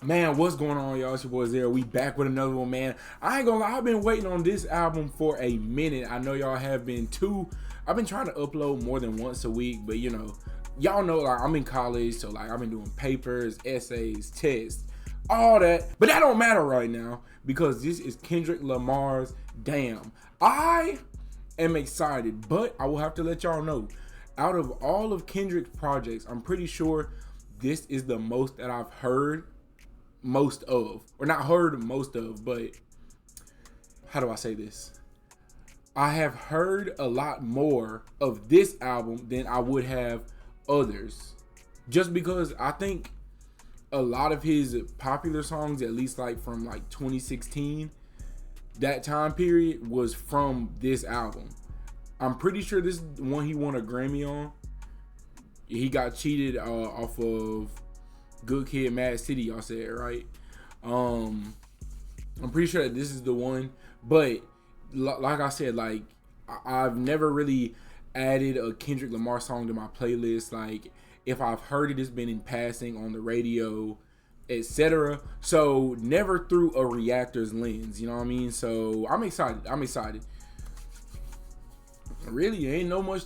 Man, what's going on, y'all? It's your boy Zero. We back with another one, man. I ain't gonna lie, I've been waiting on this album for a minute. I know y'all have been too. I've been trying to upload more than once a week, but y'all know, like, I'm in college, so like I've been doing papers, essays, tests, all that. But that don't matter right now because this is Kendrick Lamar's Damn. I am excited, but I will have to let y'all know, out of all of Kendrick's projects, I'm pretty sure this is the most that I've heard most of, or not heard most of, but how do I say this? I have heard a lot more of this album than I would have others, just because I think a lot of his popular songs, at least like from like 2016, that time period, was from this album. I'm pretty sure this is the one he won a Grammy on. He got cheated off of Good Kid, Mad City, y'all said, right? I'm pretty sure that this is the one, but like I said, like I've never really added a Kendrick Lamar song to my playlist. Like if I've heard it, it's been in passing on the radio, etc. So never through a reactor's lens, you know what I mean? So I'm excited. Really, ain't no much.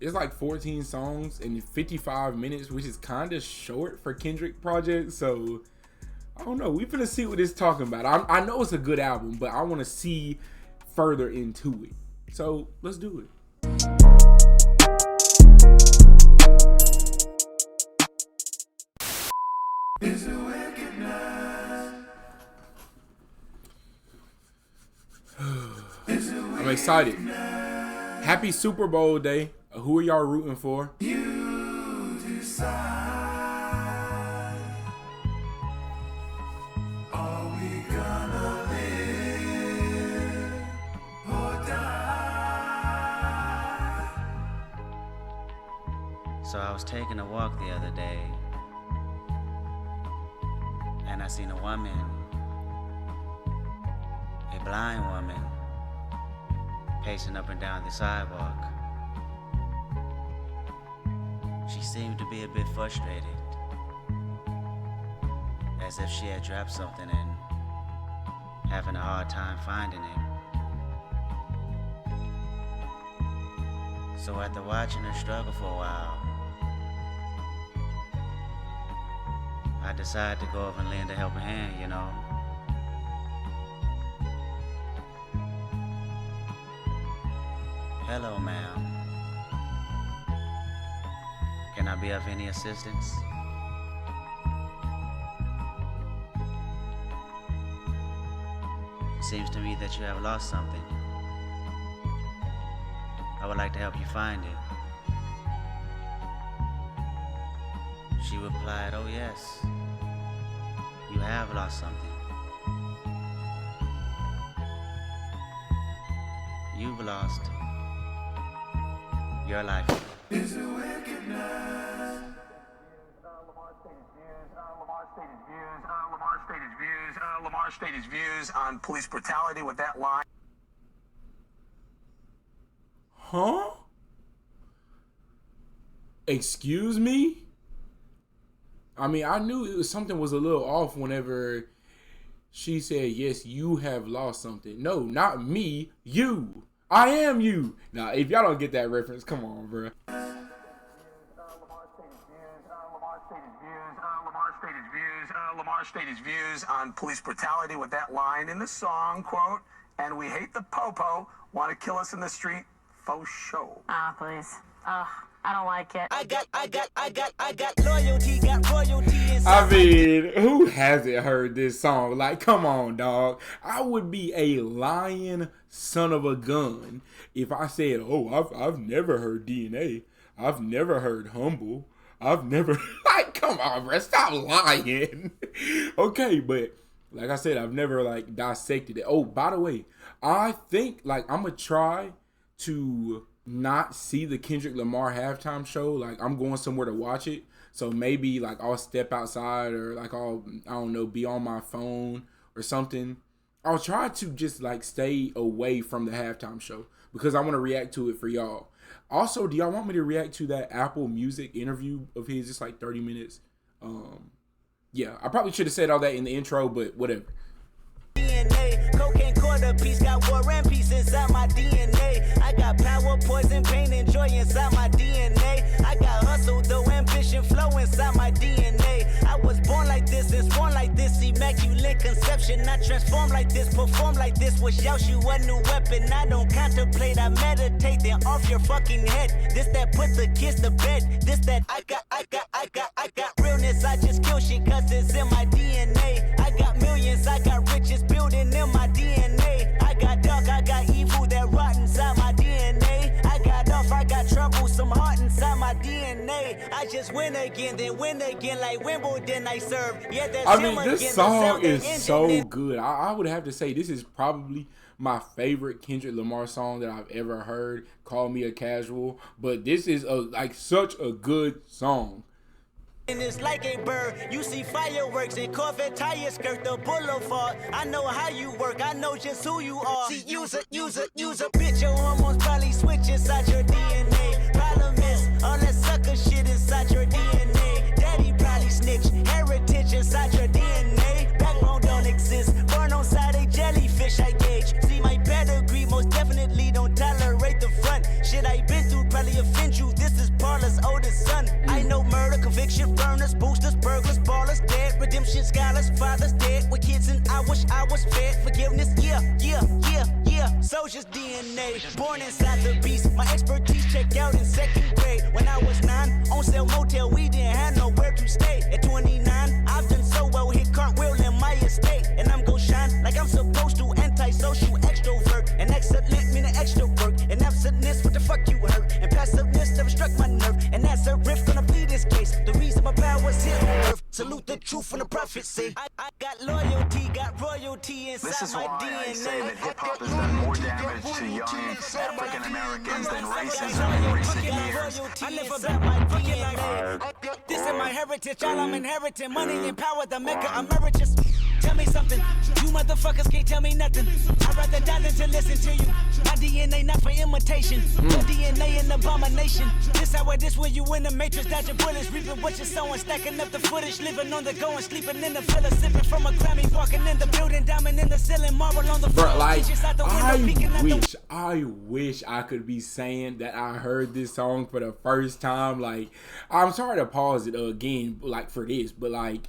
It's like 14 songs and 55 minutes, which is kind of short for Kendrick project. So I don't know. We finna see what it's talking about. I know it's a good album, but I want to see further into it. So let's do it. I'm excited. Happy Super Bowl day. Who are y'all rooting for? You decide. Are we gonna live or die? So I was taking a walk the other day, and I seen a woman, a blind woman, pacing up and down the sidewalk. She seemed to be a bit frustrated, as if she had dropped something and having a hard time finding it. So after watching her struggle for a while, I decided to go over and lend a helping hand, you know. Hello, ma'am. Can I be of any assistance? It seems to me that you have lost something. I would like to help you find it. She replied, oh yes, you have lost something. You've lost your life. Is it wickedness? Lamar stated his views on police brutality with that line. Huh? Excuse me? I mean, I knew something was a little off whenever she said, yes, you have lost something. No, not me, you. I am you. Now, if y'all don't get that reference, come on, bro. Lamar stated his views on police brutality with that line in the song, quote, and we hate the popo, want to kill us in the street, faux show. Ah, please. I don't like it. I got loyalty, got royalty I mean, who hasn't heard this song? Like, come on, dog. I would be a lying son of a gun if I said, oh, I've never heard DNA. I've never heard Humble. I've never, like, come on, bro, stop lying. Okay, but like I said, I've never, like, dissected it. Oh, by the way, I think, like, I'm going to try to not see the Kendrick Lamar halftime show. Like, I'm going somewhere to watch it. So maybe, like, I'll step outside or, like, I don't know, be on my phone or something. I'll try to just, like, stay away from the halftime show because I want to react to it for y'all. Also, do y'all want me to react to that Apple Music interview of his? It's like 30 minutes. Yeah, I probably should have said all that in the intro, but whatever. DNA, cocaine quarter piece, got war and peace inside my DNA. I got power, poison, pain, and joy inside my DNA. I got hustle, though ambition, flow inside my DNA. I was born like this and born like this, immaculate conception. I transform like this, perform like this, wish out you a new weapon. I don't contemplate, I meditate, then off your fucking head. This that put the kids to bed. This that I got realness. I just kill shit cause it's in my DNA. I got millions, I got riches building in my DNA. I got dark, I got evil that rot inside my DNA. I got off, I got trouble, some heart inside my DNA. I just win again, then win again like Wimbledon I serve. Yeah, that's I mean, this song is so good. I would have to say this is probably my favorite Kendrick Lamar song that I've ever heard. Call me a casual, but this is such a good song. And it's like a bird. You see fireworks and Corvette tires skirt the boulevard. I know how you work. I know just who you are. See, use a bitch. Your hormones probably switch inside your DNA. Problem is, all that sucker shit inside your DNA. Daddy probably snitch. Heritage inside your DNA. Backbone don't exist. Born on side a jellyfish, I gauge. See my pedigree, most definitely don't tolerate the front. Shit I been through probably offend you. This is Paula's oldest son. I know murder, conviction, burners, boosters, burglars, ballers, dead, redemption, scholars, fathers dead with kids, and I wish I was fed. Forgiveness, yeah. Soldier's DNA, born inside the beast. My expertise checked out in second grade. When I was 9, on sale motel, we didn't have nowhere to stay. At 29, I've done so well, hit cartwheel in my estate. And I'm gon' shine like I'm supposed to, antisocial extrovert. And excellent meaning extra work. And absentness, what the fuck you hurt? And passiveness never struck my nerve. And that's a riff gonna be this case. The reason my power's here on earth. Salute the truth and the prophecy. I got loyalty, got royalty inside This is my why DNA. I say that hip-hop has done more damage to young African-Americans than racism in recent years. I live about my DNA. This is my heritage, all I'm inheriting. Money and power, the mecca emeritus. Tell me something, you motherfuckers can't tell me nothing. I'd rather die than to listen to you. My DNA not for imitation, your DNA an abomination. This how it is when you in the matrix, dodging bullets, reaping what you're sowing, stacking up the footage, living on the go and sleeping in the villa, sipping from a Grammy, walking in the building, diamond in the ceiling, marble on the floor. Bro, I wish I could be saying that I heard this song for the first time. Like, I'm sorry to pause it again, like for this, but like,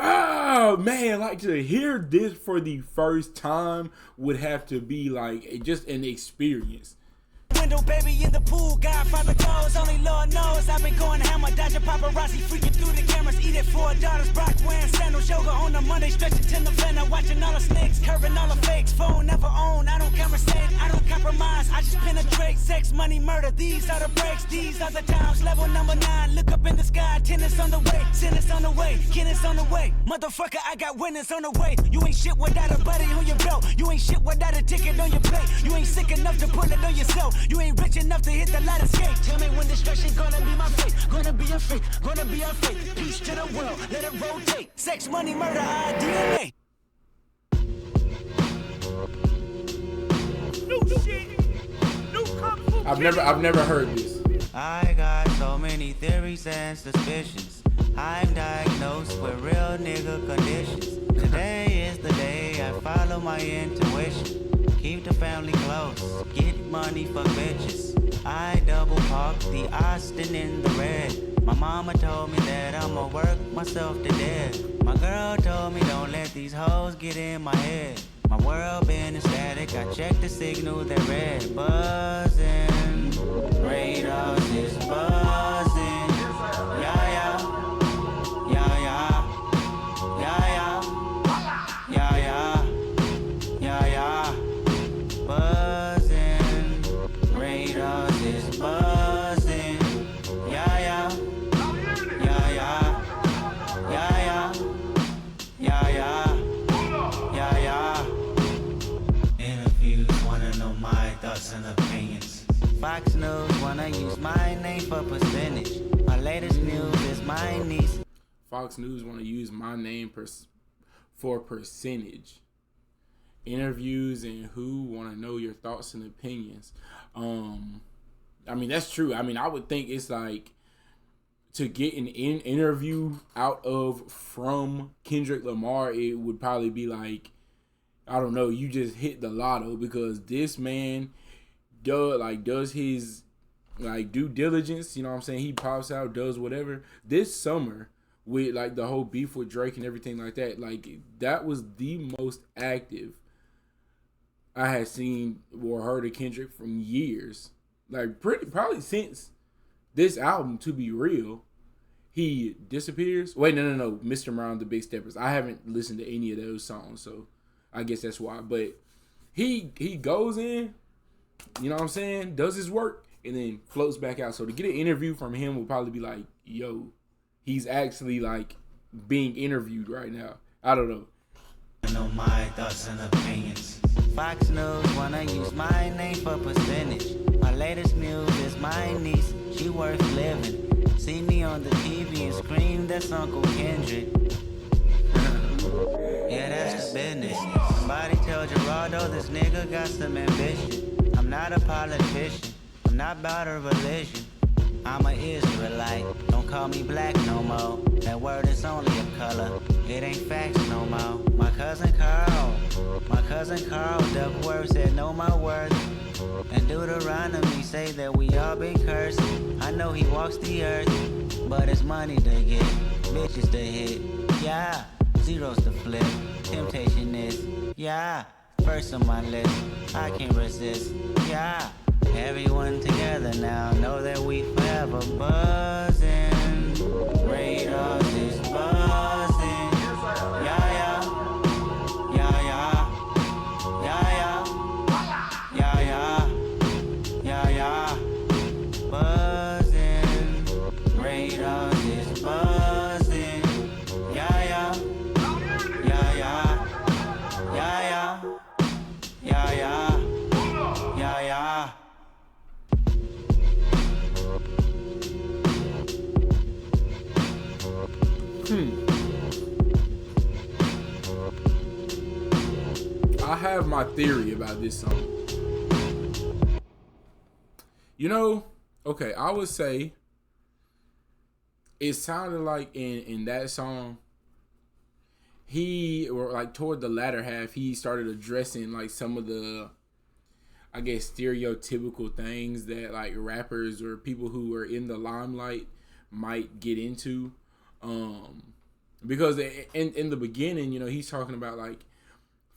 oh man, like to hear this for the first time would have to be like just an experience. Window baby in the pool, Godfather goes, only Lord knows. I've been going hammer, dodging paparazzi, freaking through the cameras, eating $4, Brock wearing sandals, yoga on a Monday, stretching till November, watching all the snakes, curving all the fakes, phone never own, I don't conversate, I don't compromise, I just penetrate, sex, money, murder, these are the breaks, these are the times, level number 9, look up in the sky, tennis on the way, sentence on the way, Kenneth on the way, motherfucker, I got winners on the way, you ain't shit without a buddy on your belt, you ain't shit without a ticket on your plate, you ain't sick enough to pull it on yourself, you ain't rich enough to hit the ladder skate. Tell me when destruction gonna be my fate. Gonna be a fate, gonna be a fate. Peace to the world, let it rotate. Sex, money, murder, our DNA. New shit. New kung fu. I've never heard this. I got so many theories and suspicions. I'm diagnosed with real nigga conditions. Today is the day I follow my intuition. Keep the family close, get money for bitches. I double park the Austin in the red. My mama told me that I'ma work myself to death. My girl told me don't let these hoes get in my head. My world been static, I checked the signal that red. Buzzing, radars is buzzing. Yeah, yeah, yeah, yeah, yeah, yeah, yeah, yeah, yeah, yeah. Buzzing, radars is buzzing. Yeah, yeah, yeah, yeah, yeah, yeah, yeah, yeah, yeah. Interviews wanna know my thoughts and opinions. Fox News wanna use my name for percentage. My latest news is my niece. Fox News want to use my name for percentage. Interviews and who want to know your thoughts and opinions. I mean, that's true. I mean, I would think it's like to get an interview out of from Kendrick Lamar, it would probably be like, I don't know, you just hit the lotto, because this man does his like due diligence, you know what I'm saying? He pops out, does whatever. This summer with like the whole beef with Drake and everything like that, like that was the most active I had seen or heard of Kendrick from years. Like probably since this album, to be real. He disappears. Wait, no. Mr. Brown, The Big Steppers. I haven't listened to any of those songs, so I guess that's why. But he goes in, you know what I'm saying, does his work, and then floats back out. So to get an interview from him would probably be like, yo, he's actually like being interviewed right now. I don't know. I know my thoughts and opinions. Fox News wanna use my name for percentage. My latest news is my niece, she worth living. See me on the TV and scream, that's Uncle Kendrick. Yeah, that's the business. Somebody tell Gerardo this nigga got some ambition. I'm not a politician, I'm not about a religion. I'm an Israelite, don't call me black no more. That word is only a color, it ain't facts no more. My cousin Carl, Duckworth said know my worth. And Deuteronomy say that we all been cursed. I know he walks the earth, but it's money to get, bitches to hit. Yeah, zeros to flip, temptation is, yeah, first on my list, I can't resist, yeah. Everyone together now, know that we forever buzzing. Radars is buzzing. Yeah, yeah. Yeah, yeah. Yeah, yeah. Yeah, yeah. Yeah, yeah. Buzzing. Radars is buzzing. Yeah, yeah. Yeah, yeah. Yeah, yeah. Yeah, yeah. Yeah, yeah. I have my theory about this song. You know, okay, I would say it sounded like in that song, or like toward the latter half, he started addressing like some of the, I guess, stereotypical things that like rappers or people who are in the limelight might get into. Because in the beginning, you know, he's talking about like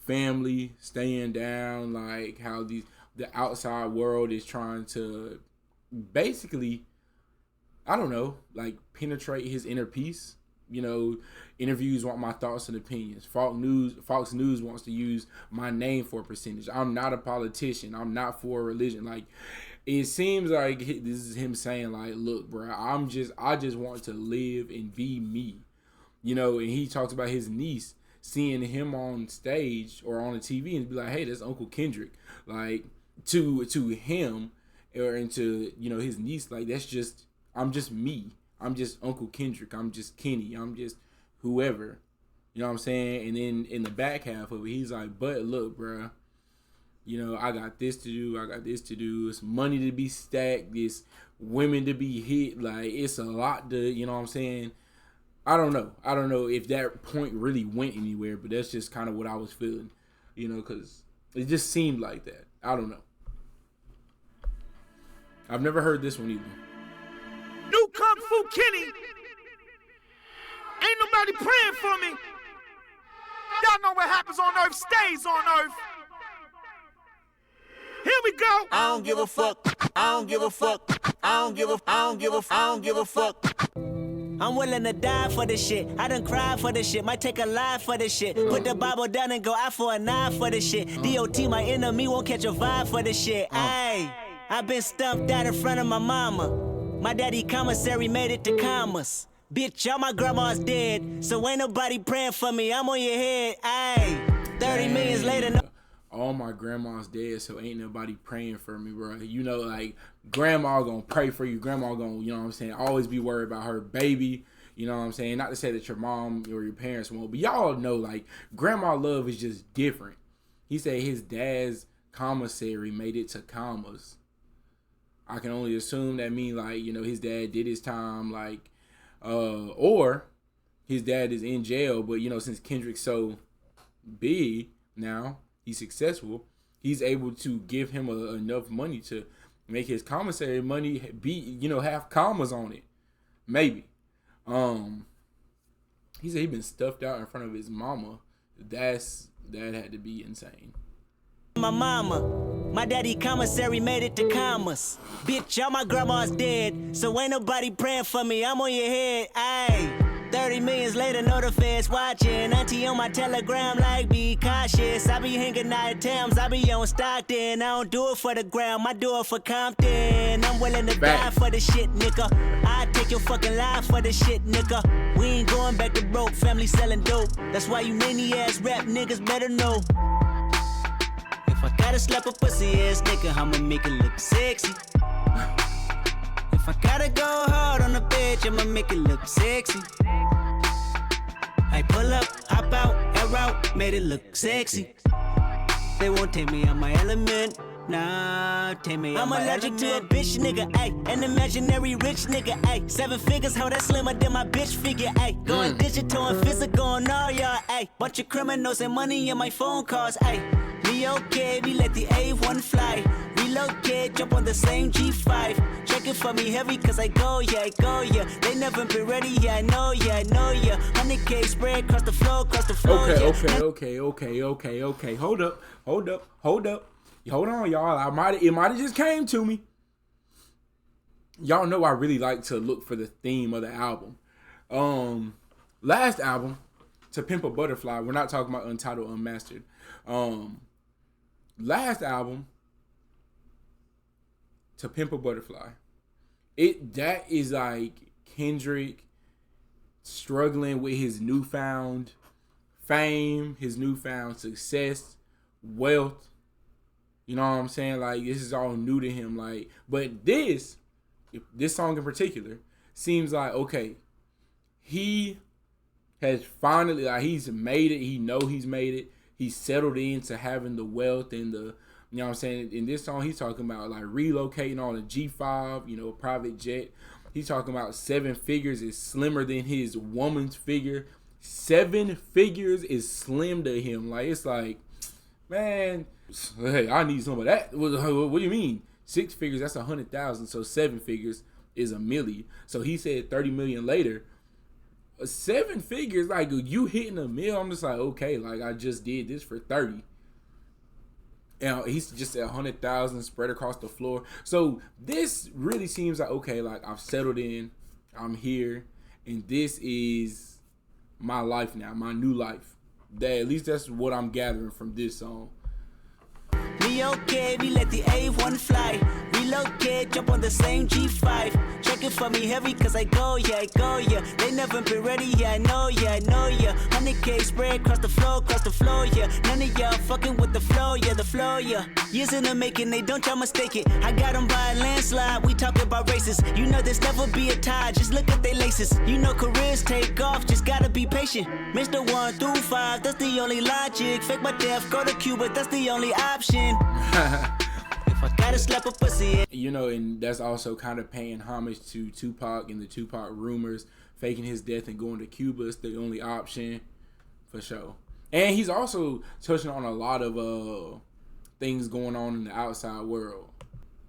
family, staying down, like how the outside world is trying to basically, I don't know, like penetrate his inner peace. You know, interviews want my thoughts and opinions. Fox News wants to use my name for a percentage. I'm not a politician. I'm not for a religion. Like, it seems like this is him saying like, look, bro, I just want to live and be me. You know, and he talks about his niece seeing him on stage or on the TV and be like, hey, that's Uncle Kendrick. Like, to him or into, you know, his niece, like, I'm just me. I'm just Uncle Kendrick. I'm just Kenny. I'm just whoever. You know what I'm saying? And then in the back half of it, he's like, but look, bro, you know, I got this to do. I got this to do. It's money to be stacked. It's women to be hit. Like, it's a lot to, you know what I'm saying? I don't know if that point really went anywhere, but that's just kind of what I was feeling, you know, because it just seemed like that. I don't know. I've never heard this one either. New Kung Fu Kenny. Ain't nobody praying for me. Y'all know what happens on earth stays on earth. Here we go. I don't give a fuck. I don't give a fuck. I don't give a fuck. I'm willing to die for this shit. I done cried for this shit. Might take a life for this shit. Put the Bible down and go out for a knife for this shit. DOT, my enemy, won't catch a vibe for this shit. Ayy, I been stumped out in front of my mama. My daddy commissary made it to commas. Bitch, all my grandma's dead, so ain't nobody praying for me. I'm on your head. Ayy, 30 millions later. No. All my grandma's dead, so ain't nobody praying for me, bro. You know, like, grandma gonna pray for you. Grandma gonna, you know what I'm saying, always be worried about her baby. You know what I'm saying? Not to say that your mom or your parents won't, but y'all know, like, grandma love is just different. He said his dad's commissary made it to commas. I can only assume that mean, like, you know, his dad did his time, like, Or his dad is in jail, but since Kendrick's so big now, he's successful, he's able to give him enough money to make his commissary money be, have commas on it. Maybe. He said he been stuffed out in front of his mama. That had to be insane. My mama, my daddy commissary made it to commas. Bitch, all my grandma's dead, so ain't nobody praying for me. I'm on your head, ayy. 30 millions later, know the feds watching. Auntie on my telegram like, be cautious. I be hanging out at Thames, I be on Stockton. I don't do it for the gram, I do it for Compton. I'm willing to die for the shit, nigga. I take your fucking life for the shit, nigga. We ain't going back to broke, family selling dope. That's why you many ass rap niggas better know. If I gotta slap a pussy ass nigga, I'ma make it look sexy. If I gotta go hard on the bitch, I'ma make it look sexy. I pull up, hop out, air out, made it look sexy. They won't take me out my element. Nah, take me out my element. I'm allergic to a bitch nigga, ayy. An imaginary rich nigga, ayy. 7 figures, how that slimmer than my bitch figure, ayy. Going digital and physical on all y'all, ayy. Bunch of criminals and money in my phone calls, ayy. Me okay, we let the A1 fly. Relocate, jump on the same G5. Check it for me heavy, cause I go, yeah. They never been ready, yeah, I know, yeah. 100K spread across the floor, Okay. Hold up. Hold on, y'all. It might have just came to me. Y'all know I really like to look for the theme of the album. Last album, To Pimp a Butterfly. We're not talking about Untitled, Unmastered. Last album, To Pimp a Butterfly. That is like Kendrick struggling with his newfound fame, his newfound success, wealth. You know what I'm saying? Like, this is all new to him. Like, but this song in particular seems like, okay, he has finally, like, he's made it. He know he's made it. He's settled into having the wealth and the, you know what I'm saying? In this song, he's talking about like relocating on a G5, private jet. He's talking about 7 figures is slimmer than his woman's figure. 7 figures is slim to him. Like, it's like, man, hey, I need some of that. What do you mean? 6 figures, that's 100,000. So 7 figures is $1 million. So he said 30 million later. 7 figures, like, you hitting $1 million, I'm just like, okay, like, I just did this for 30. And he's just at 100,000 spread across the floor. So this really seems like, okay, like, I've settled in, I'm here, and this is my life now, my new life. At least that's what I'm gathering from this song. Me okay, we let the A1 fly. Relocate, jump on the same G5. Check it for me heavy, cause I go, yeah. They never been ready, yeah, I know, yeah. 100K spread across the floor, yeah. None of y'all fucking with the flow, yeah. Years in the making, they don't y'all mistake it. I got them by a landslide, we talking about races. You know there's never be a tie, just look at they laces. You know careers take off, just gotta be patient. Mr. 1 through 5, that's the only logic. Fake my death, go to Cuba, that's the only option. If I gotta slap a pussy, and that's also kind of paying homage to Tupac and the Tupac rumors, faking his death and going to Cuba is the only option, for sure. And he's also touching on a lot of things going on in the outside world.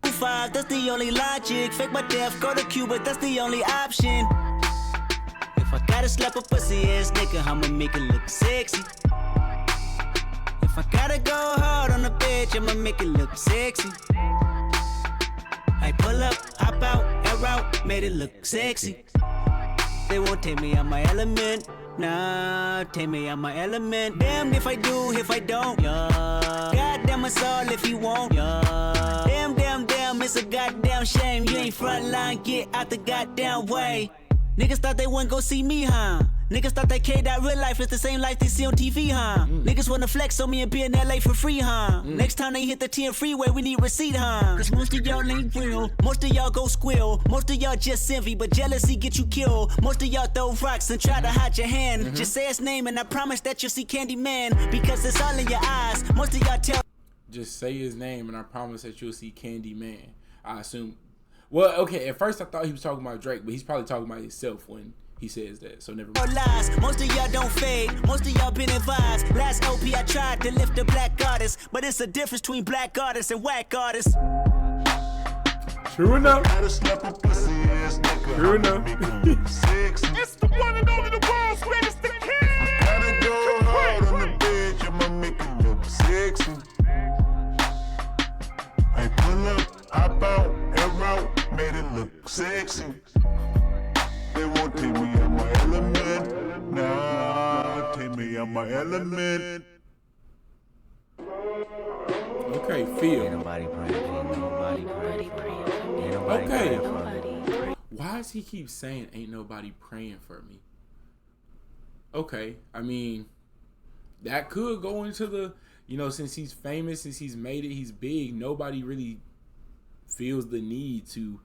5, that's the only logic. Fake my death, go to Cuba, that's the only option. If I gotta slap a pussy ass nigga, I'ma make it look sexy. If I gotta go hard on a bitch, I'ma make it look sexy. I pull up, hop out, air out, made it look sexy. They won't take me out my element. Nah, take me out my element. Damn if I do, if I don't, yeah. Goddamn us all if you won't, yeah. Damn, it's a goddamn shame. You ain't frontline, get out the goddamn way. Niggas thought they wouldn't go see me, huh? Niggas thought that that real life is the same life they see on TV, huh? Niggas wanna flex on me and be in LA for free, huh? Next time they hit the 10 freeway, we need receipt, huh? Cause most of y'all ain't real, most of y'all go squill, most of y'all just envy, but jealousy get you killed. Most of y'all throw rocks and try to hide your hand. Just say his name and I promise that you'll see Candyman, because it's all in your eyes. Most of y'all tell. Just say his name and I promise that you'll see Candyman. I assume. Well, okay, at first I thought he was talking about Drake, but he's probably talking about himself when he says that. So never No mind. lies, most of y'all don't fade. Most of y'all been advised. Last LP I tried to lift a black goddess, but it's a difference between black artists and whack artists. True enough. True enough. It's the one and only, the world's greatest, the king. Gotta go hard on the bitch, I'ma make it look sexy. I pull up, hop out, air out, made it look sexy. They won't take me out my element. Nah, take me out my element. Okay, feel. Nobody praying for you. Nobody praying for you. Ain't nobody Okay. praying for you. Why does he keep saying ain't nobody praying for me? Okay, I mean, that could go into the, since he's famous, since he's made it, he's big, nobody really feels the need to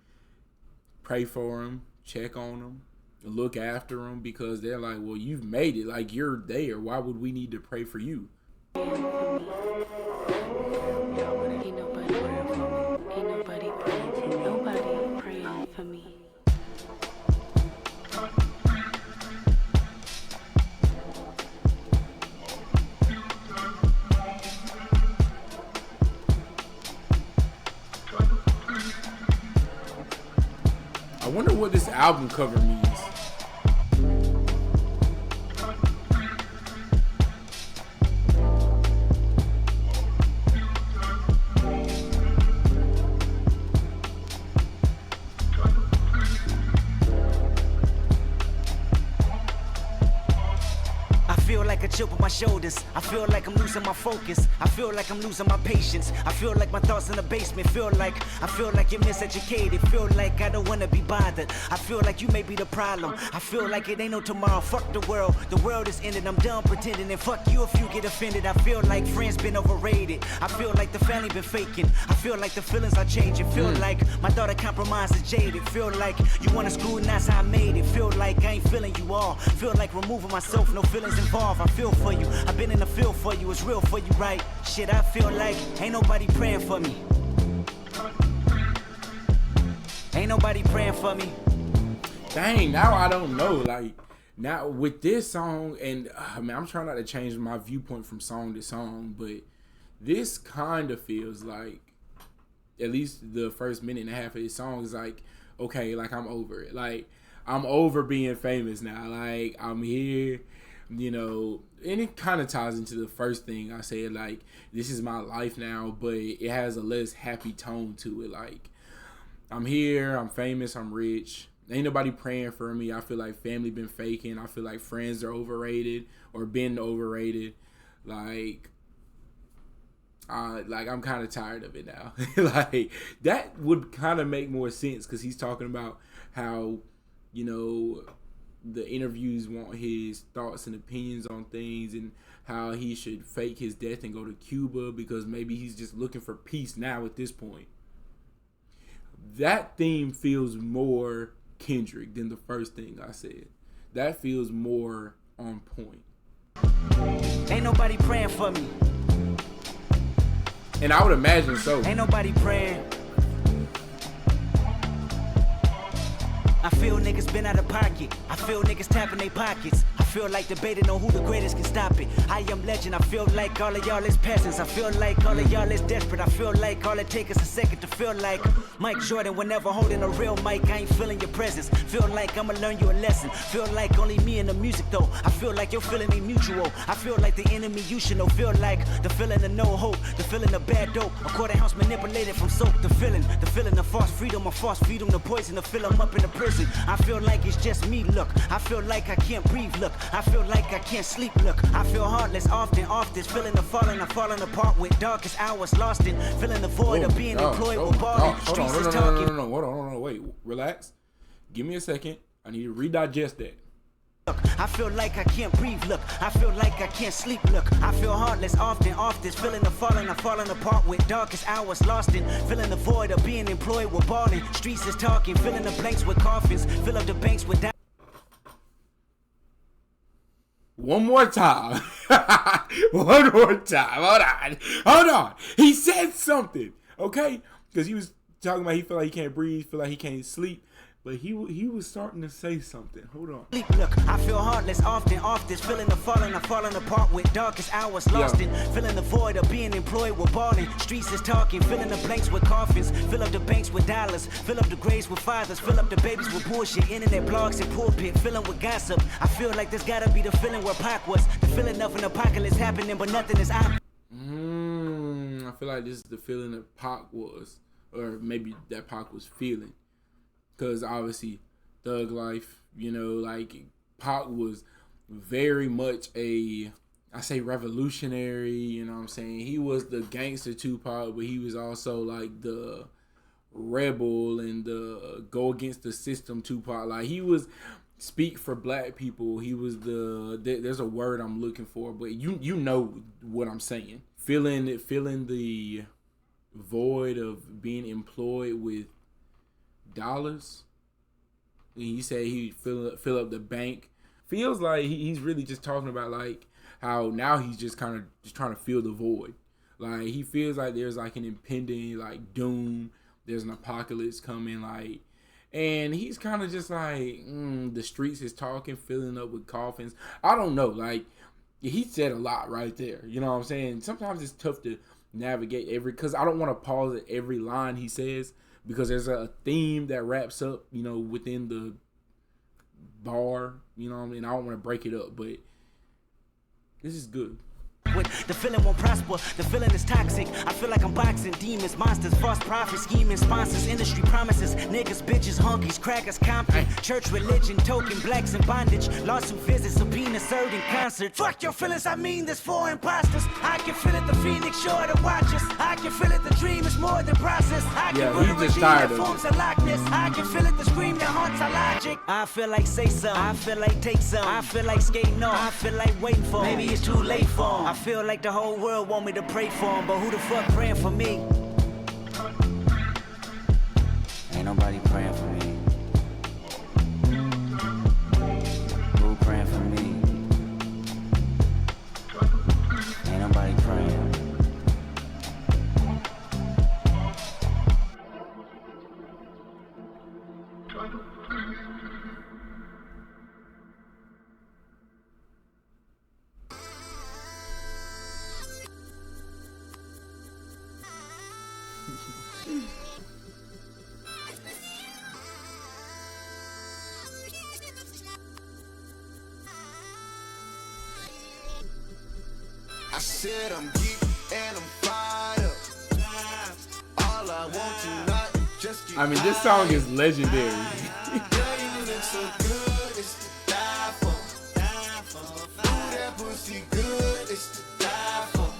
pray for him, check on him, look after him, because they're like, well, you've made it, like, you're there. Why would we need to pray for you? Ain't nobody praying for me. Ain't nobody praying for me. Nobody praying for me. I wonder what this album cover means. I feel like a chip on my shoulders. I feel like I'm losing my focus. I feel like I'm losing my patience. I feel like my thoughts in the basement. I feel like you're miseducated. Feel like I don't wanna be bothered. I feel like you may be the problem. I feel like it ain't no tomorrow. Fuck the world. The world is ended. I'm done pretending. And fuck you if you get offended. I feel like friends been overrated. I feel like the family been faking. I feel like the feelings are changing. Feel like my daughter compromised and jaded. Feel like you wanna screw and that's how I made it. Feel like I ain't feeling you all. Feel like removing myself. No feelings involved. I feel for you. I've been in the field for you. It's real for you, right? Shit, I feel like ain't nobody praying for me. Ain't nobody praying for me. Dang, now I don't know. Like, now with this song, and I'm trying not to change my viewpoint from song to song, but this kind of feels like, at least the first minute and a half of this song is like, okay, like I'm over it. Like, I'm over being famous now. Like, I'm here, and it kind of ties into the first thing I said, like, this is my life now, but it has a less happy tone to it. Like, I'm here, I'm famous, I'm rich. Ain't nobody praying for me. I feel like family been faking. I feel like friends are overrated or been overrated. Like I'm kind of tired of it now. Like, that would kind of make more sense because he's talking about how, the interviews want his thoughts and opinions on things and how he should fake his death and go to Cuba because maybe he's just looking for peace now at this point. That theme feels more Kendrick than the first thing I said. That feels more on point. Ain't nobody praying for me. And I would imagine so. Ain't nobody praying. I feel niggas been out of pocket. I feel niggas tapping their pockets. I feel like debating on who the greatest can stop it. I am legend. I feel like all of y'all is peasants. I feel like all of y'all is desperate. I feel like all it takes is a second to feel like Mike Jordan whenever holding a real mic. I ain't feeling your presence. Feel like I'ma learn you a lesson. Feel like only me and the music though. I feel like your feeling ain't mutual. I feel like the enemy you should know. Feel like the feeling of no hope. The feeling of bad dope. A quarter ounce manipulated from soap. The feeling of false freedom. A false freedom. The poison to fill them up in the prison. I feel like it's just me, look. I feel like I can't breathe, look. I feel like I can't sleep, look. I feel heartless often, off this. Feeling the falling, I'm falling apart with darkest hours lost in. Feeling the void of being employed with balling. Streets is talking. No, hold on, wait, relax. Give me a second. I need to redigest that. Look, I feel like I can't breathe, look. I feel like I can't sleep, look. I feel heartless often, off this. Feeling the falling, I'm falling apart with darkest hours lost in. Feeling the void of being employed with balling. Streets is talking, filling the blanks with coffins. Fill up the banks with that. One more time. One more time. Hold on. He said something, okay? Because he was talking about he feel like he can't breathe, feel like he can't sleep. But he was starting to say something. Hold on. Look, I feel heartless often, off this feeling of falling apart with darkest hours lost in. Feeling the void of being employed with balling. Streets is talking, filling the blanks with coffins. Fill up the banks with dollars, fill up the graves with fathers, fill up the babies with bullshit. Internet blogs and pulpit, filling with gossip. I feel like this gotta be the feeling where Pac was. The feeling of an apocalypse happening, but nothing is I feel like this is the feeling that Pac was, or maybe that Pac was feeling. Because obviously, Thug Life, you know, like, Pac was very much I say revolutionary, you know what I'm saying? He was the gangster Tupac, but he was also, like, the rebel and the go against the system Tupac. Like, he was speak for black people. He was there's a word I'm looking for, but you know what I'm saying. Feeling the void of being employed with dollars. When he said he fill up the bank, feels like he's really just talking about like how now he's just kind of just trying to fill the void. Like he feels like there's like an impending like doom. There's an apocalypse coming, like, and he's kind of just like the streets is talking, filling up with coffins. I don't know, like he said a lot right there. You know what I'm saying? Sometimes it's tough to navigate because I don't want to pause at every line he says because there's a theme that wraps up, you know, within the bar. You know what I mean? I don't want to break it up, but this is good. The feeling won't prosper, the feeling is toxic. I feel like I'm boxing demons, monsters, false prophets, scheming sponsors, industry promises, niggas, bitches, honkies, crackers, Compton, church, religion, token, blacks in bondage, lawsuit visits, subpoena served in concert. Fuck your feelings, I mean this for imposters. I can feel it, the phoenix sure to watch us. I can feel it, the dream is more than process. I can feel it, regime that forms a likeness. I can feel it, the scream that haunts our logic. I feel like say some, I feel like take some, I feel like skating off, I feel like waiting for maybe it's too late for him. I feel like the whole world want me to pray for him, but who the fuck praying for me? Ain't nobody praying for me. Who praying for me? Ain't nobody praying. I said I'm geek and I'm fired up. All I want tonight is just get I mean, this song is legendary. Girl, you look so good, it's to die for. Ooh, that pussy good, it's to die for.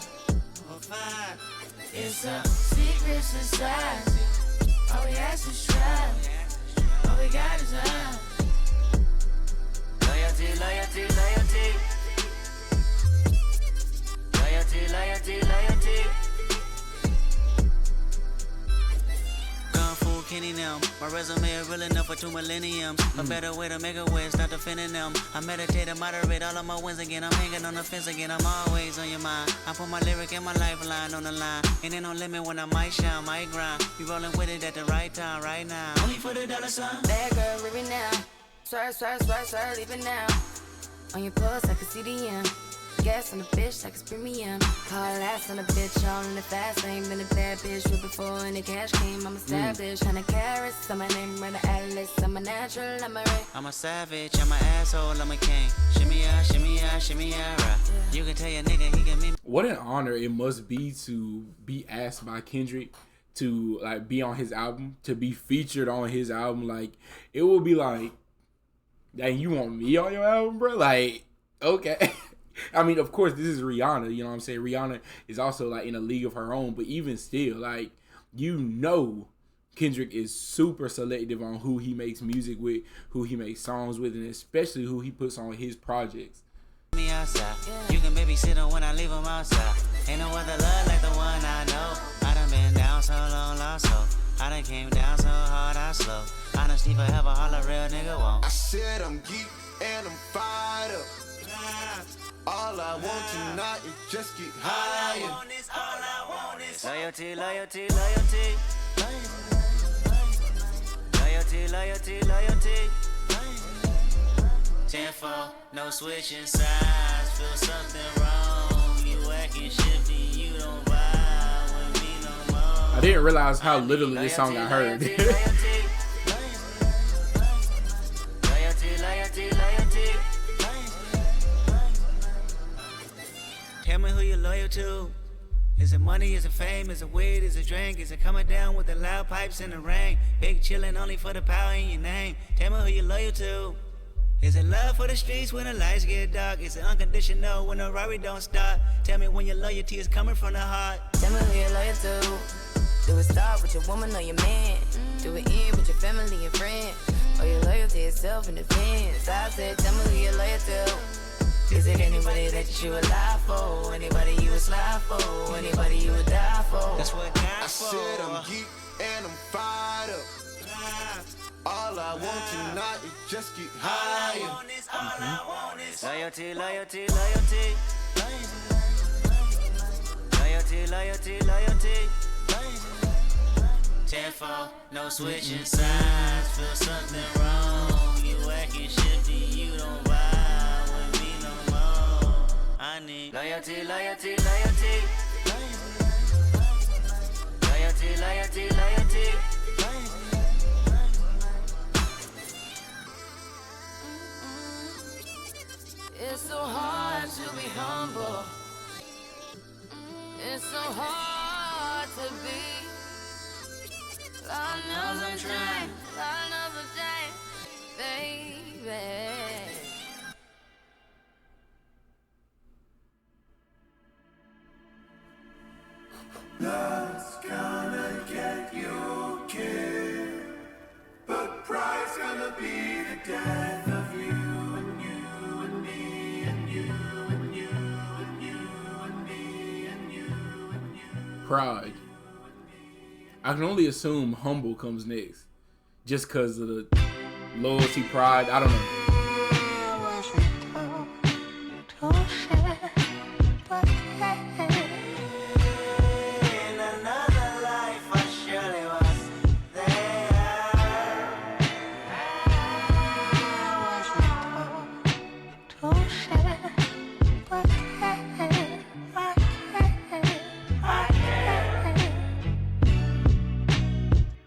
It's a secret society. All we ask is try. All we got is love. Loyalty, loyalty, loyalty. Loyalty, loyalty. Kung Fu Kenny now. My resume is real enough for 2 millenniums. A better way to make a way, start defending them. I meditate and moderate all of my wins again. I'm hanging on the fence again. I'm always on your mind. I put my lyric and my lifeline on the line. And ain't no limit when I might shine, might grind. Be rolling with it at the right time, right now. Only for the dollar sign. Bad girl, leave it now. Swear, leave it now. On your pulse, I can see the end. Gas on the bitch like it's premium. Call ass on a bitch, all in the fast lane. Been a bad bitch with before and the cash came. I'm established, 100 carats. I'm my name, run the atlas. I'm a natural, I'm a ray. I'm a savage, I'm an asshole, I'm a king. Shimmy ya, shimmy ya, shimmy ya, right. You can tell your nigga he can meet me. What an honor it must be to be asked by Kendrick to like be on his album, to be featured on his album. Like it will be like, dang, you want me on your album, bro? Like, okay. I mean, of course, this is Rihanna, you know what I'm saying? Rihanna is also, like, in a league of her own, but even still, like, you know Kendrick is super selective on who he makes music with, who he makes songs with, and especially who he puts on his projects. Me outside. You can babysit him when I leave him outside. Ain't no other love like the one I know. I done been down so long, lost so. I done came down so hard, I slow. Honesty forever, all a real nigga won't. I said I'm geek and I'm fired up. All I want tonight is just get high. All I want is loyalty, loyalty, loyalty. Loyalty, Loyalty, loyalty, loyalty. Tenfold, no switching sides. Feel something wrong. You acting shifty, you don't vibe with me no more. I didn't realize how little of this song I heard. Loyalty, loyalty, loyalty. Tell me who you're loyal to. Is it money, is it fame, is it weed, is it drink? Is it coming down with the loud pipes in the rain? Big chillin' only for the power in your name. Tell me who you're loyal to. Is it love for the streets when the lights get dark? Is it unconditional when the Rari don't start? Tell me when your loyalty is coming from the heart. Tell me who you're loyal to. Do it start with your woman or your man? Do it end with your family and friends? Or your loyalty itself in defense? I said, tell me who you're loyal to. Is it anybody that you would lie for? Anybody you would slide for? Anybody you would die for? That's what God I for. said I'm geek and I'm fired up. All I want tonight is just get higher. Loyalty, loyalty, loyalty. Loyalty, loyalty, loyalty. Tenfold, no switching sides. Feel something wrong. You acting shifty, you don't vibe with me no more. I need loyalty, loyalty, loyalty. Loyalty, loyalty, loyalty. It's so hard to be humble. It's so hard to be. Lord knows I'm trying. Lord knows I'm trying, baby. Love's gonna get you killed, but pride's gonna be the death of you and you and me and you and you and you and me and you and you. Pride. I can only assume humble comes next. Just because of the loyalty, pride. I don't know. In another life, I surely was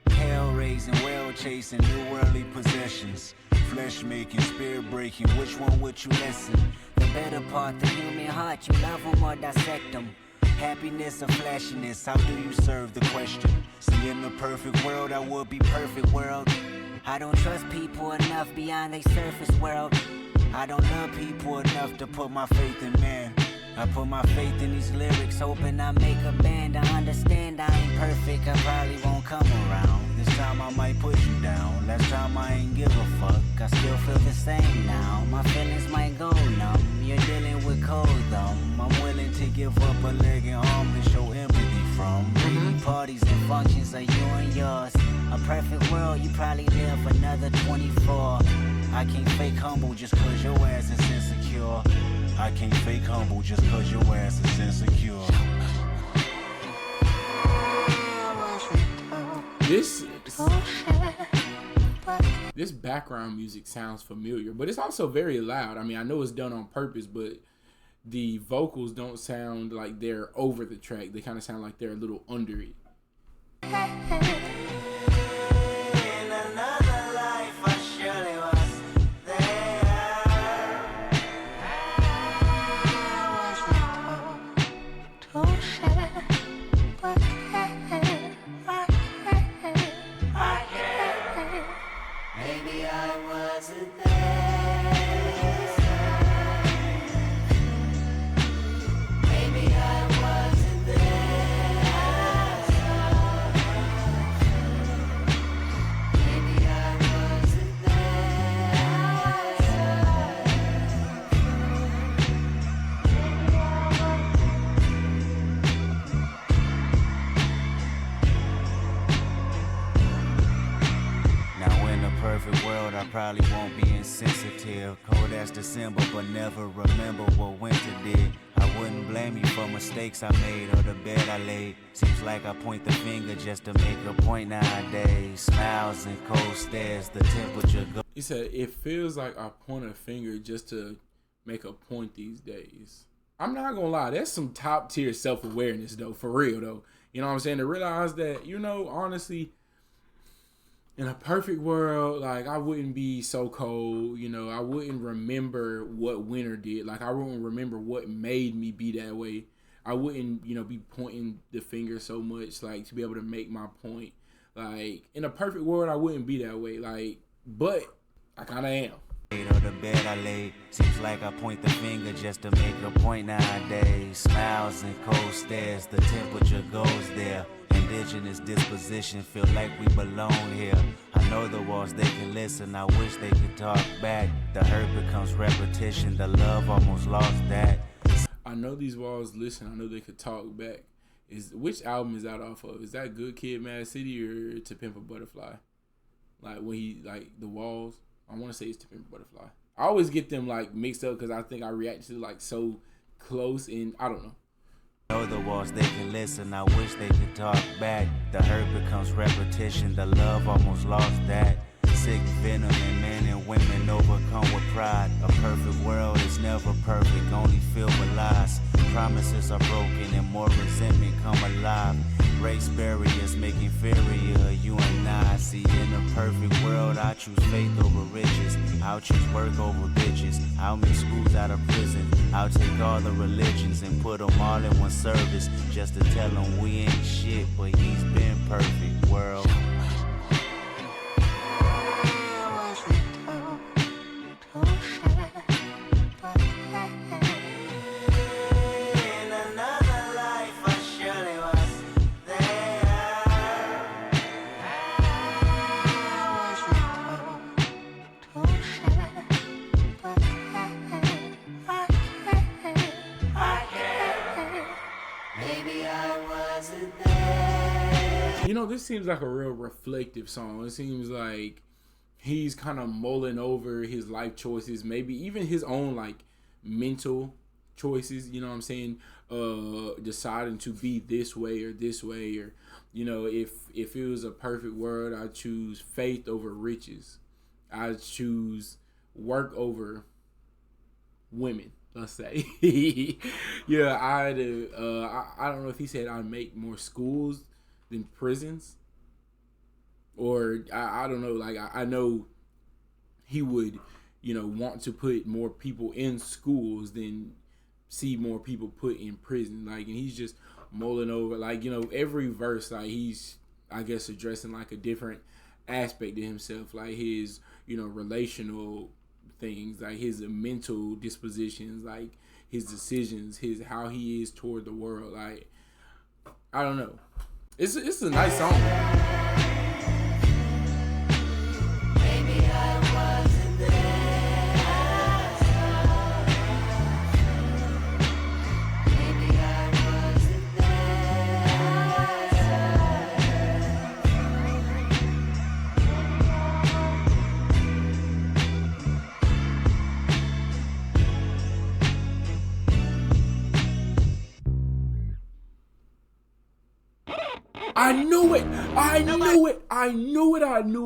Hell raising, well chasing, new worldly possessions. Flesh making, spirit breaking, which one would you listen? The better part, the human heart, you love them or dissect them. Happiness or flashiness, how do you serve the question? See, in the perfect world, I would be perfect world. I don't trust people enough beyond their surface world. I don't love people enough to put my faith in man. I put my faith in these lyrics, Hoping I make a band, I understand I ain't perfect, I probably won't come around. this time I might put you down. Last time I ain't give a fuck, I still feel the same now, my feelings might go numb. You're dealing with cold thumb. I'm willing to give up a leg and arm to show empathy from. Really parties and functions are you and yours. A perfect world, you probably live another 24. I can't fake humble just cause your ass is insecure. I can't fake humble just cause your ass is insecure. This background music sounds familiar, but it's also very loud. I mean, I know it's done on purpose, but the vocals don't sound like they're over the track. They kind of sound like they're a little under it. In another life, I surely was Maybe I wasn't there. Maybe I wasn't there. Maybe I wasn't Now in a perfect world, I probably won't be insensitive. Cold as December, but never remember what winter did. I wouldn't blame you for mistakes I made or the bed I laid. Seems like I point the finger just to make a point nowadays. Smiles and cold stares, the temperature goes. He said, it feels like I point a finger just to make a point these days. I'm not gonna lie, that's some top tier self-awareness though, for real though. You know what I'm saying? To realize that, you know, honestly, in a perfect world, like, I wouldn't be so cold, you know, I wouldn't remember what winter did. Like, I wouldn't remember what made me be that way. I wouldn't, you know, be pointing the finger so much, like, to be able to make my point. Like, in a perfect world, I wouldn't be that way. Like, but I kind of am. Or the bed I laid. Seems like I point the finger just to make a point nowadays. Smiles and cold stares, the temperature goes there. Indigenous disposition, feel like we belong here. I know the walls, they can listen, I wish they could talk back. The hurt becomes repetition, the love almost lost that. I know these walls listen, I know they could talk back. Which album is that off of? Is that Good Kid, Mad City, or To Pimp a Butterfly? Like, when he, like, the walls, I want to say it's To Pimp a Butterfly. I always get them, like, mixed up because I think I react to, like, so close, and I don't know. Know the walls, they can listen, I wish they could talk back. The hurt becomes repetition, the love almost lost that. Sick venom in men and women overcome with pride. A perfect world is never perfect, only filled with lies. Promises are broken and more resentment come alive. Race barriers make inferior you and I. See, in a perfect world, I choose faith over riches. I'll choose work over bitches. I'll make schools out of prison. I'll take all the religions and put them all in one service. Just to tell them we ain't shit, but he's been perfect, world. You know, this seems like a real reflective song. It seems like he's kind of mulling over his life choices, maybe even his own, like, mental choices, you know what I'm saying? Deciding to be this way, or, you know, if it was a perfect world, I choose faith over riches. I choose work over women, let's say. Yeah, I don't know if he said I'd make more schools than prisons, or I don't know. Like, I know he would, you know, want to put more people in schools than see more people put in prison. Like, and he's just mulling over, like, you know, every verse, like, he's, I guess, addressing like a different aspect of himself, like his, you know, relational things, like his mental dispositions, like his decisions, his how he is toward the world. Like, I don't know. It's a nice song. Maybe I wasn't there. Maybe I wasn't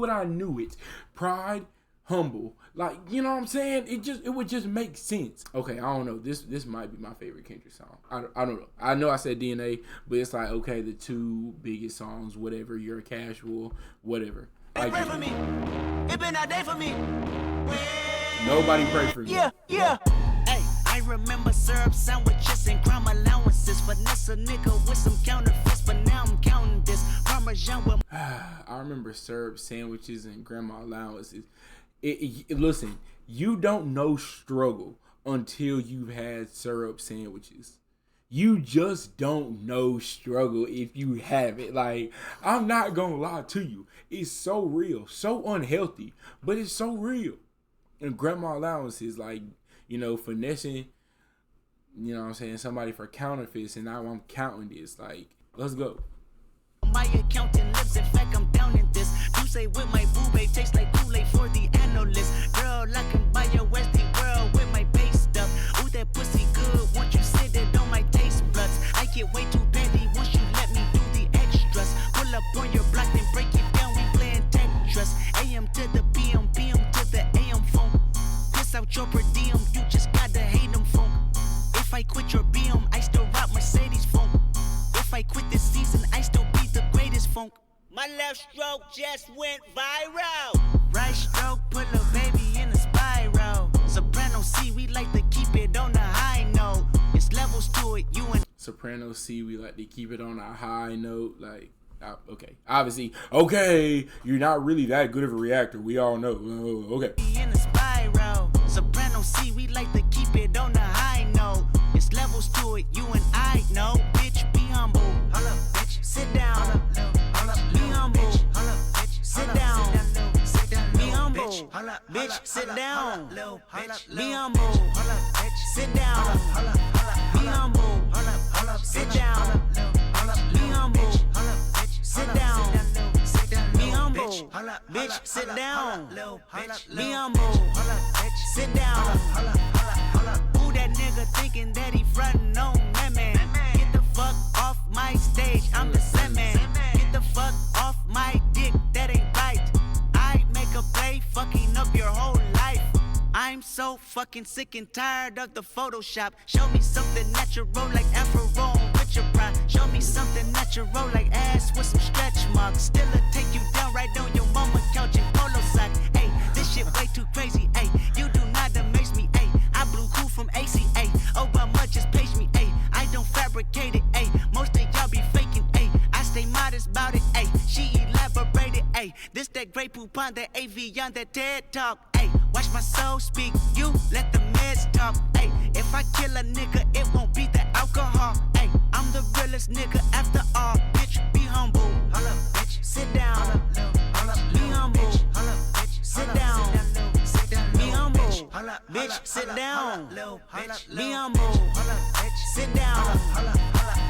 I knew it. Pride, humble. Like, you know what I'm saying? It would just make sense. Okay, I don't know. This might be my favorite Kendrick song. I don't know. I know I said DNA, but it's like, okay, the two biggest songs, whatever, You're a Casual, whatever. Like, pray for me. It been a day for me. Nobody pray for me. Yeah. Hey, I remember syrup sandwiches and crime allowances. Finesse a nigga with some counterfeits, but now I'm counting this. Parmesan with I remember syrup sandwiches and grandma allowances. Listen, you don't know struggle until you've had syrup sandwiches. You just don't know struggle if you haven't. Like, I'm not gonna lie to you. It's so real, so unhealthy, but it's so real. And grandma allowances, like, you know, finessing, you know what I'm saying, somebody for counterfeits, and now I'm counting this. Like, let's go. my accountant lips. In fact, I'm down in this. You say with my boo babe tastes like Kool-Aid for the analyst. Girl, I can buy your Westie world with my base stuff. Ooh, that pussy good. Once you sit it on my taste buds. BM, I still rock Mercedes funk. If I quit this season, I still be the greatest funk. My left stroke just went viral. Right stroke put a baby in a spiral. Soprano C, we like to keep it on the high note. It's levels to it, you and Soprano C, we like to keep it on a high note. Like, okay, obviously, okay, you're not really that good of a reactor. We all know. Okay. in a spiral. Soprano C, we like to keep it on the high note. It's levels to it, you and I know. Bitch, be humble. Hold up, bitch. Sit down. Hold up, be humble. Hold up, bitch. Sit down. Be humble. Bitch, sit down. Be humble. Sit down. Be humble. Sit down. Be humble. Sit down. Be humble. Bitch, sit down. Be humble. Sit down. Who that nigga thinking that he frontin' on that man? Get the fuck off my stage, I'm the Sandman. Get the fuck off my dick, that ain't right. I make a play, fucking up your whole life. I'm so fucking sick and tired of the Photoshop. Show me something natural like Afro with your pride. Show me something natural like ass with some stretch marks. Still take you down right on your mama couch in polo socks. Ayy, this shit way too crazy. Ayy, you do not amaze me. Ayy, I blew cool from ACA. Obama just page me. Ayy, I don't fabricate it. Ayy, most of y'all be faking. Ayy, I stay modest about it. Ayy, she elaborated. Ayy, this that great poop on that AV on that TED talk. Ayy, watch my soul speak. You let the meds talk. Ayy, if I kill a nigga, it won't be the alcohol. Ayy, I'm the realest nigga after all. Bitch, be humble. Hold up, bitch. Sit down. Be humble. Sit down. Be humble. Bitch, sit down. Be humble. Sit down.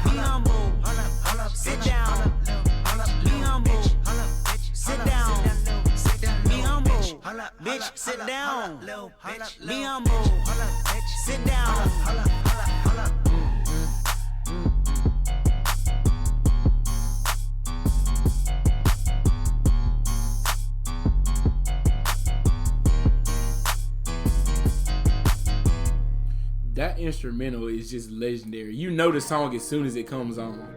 Be humble. Sit down. Be humble. Sit down. Be humble. Bitch, sit down. Be humble. Sit down. That instrumental is just legendary. You know the song as soon as it comes on.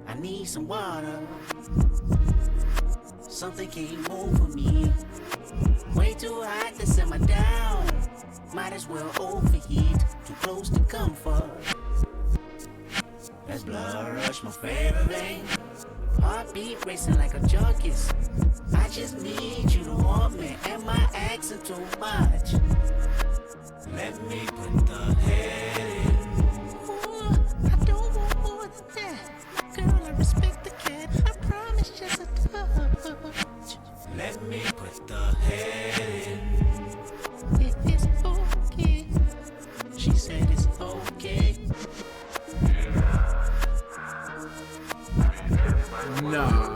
I need some water. Something came over me. Way too hot to simmer down. Might as well overheat. Too close to comfort. That's blood rush, my favorite vein. Heartbeat racing like a junkies. I just need you to want me. Am I asking too much? Let me put the head in. Ooh, I don't want more than that. Girl, I respect the cat. I promise just a touch. Let me put the head in. It is okay. She said it's okay. No.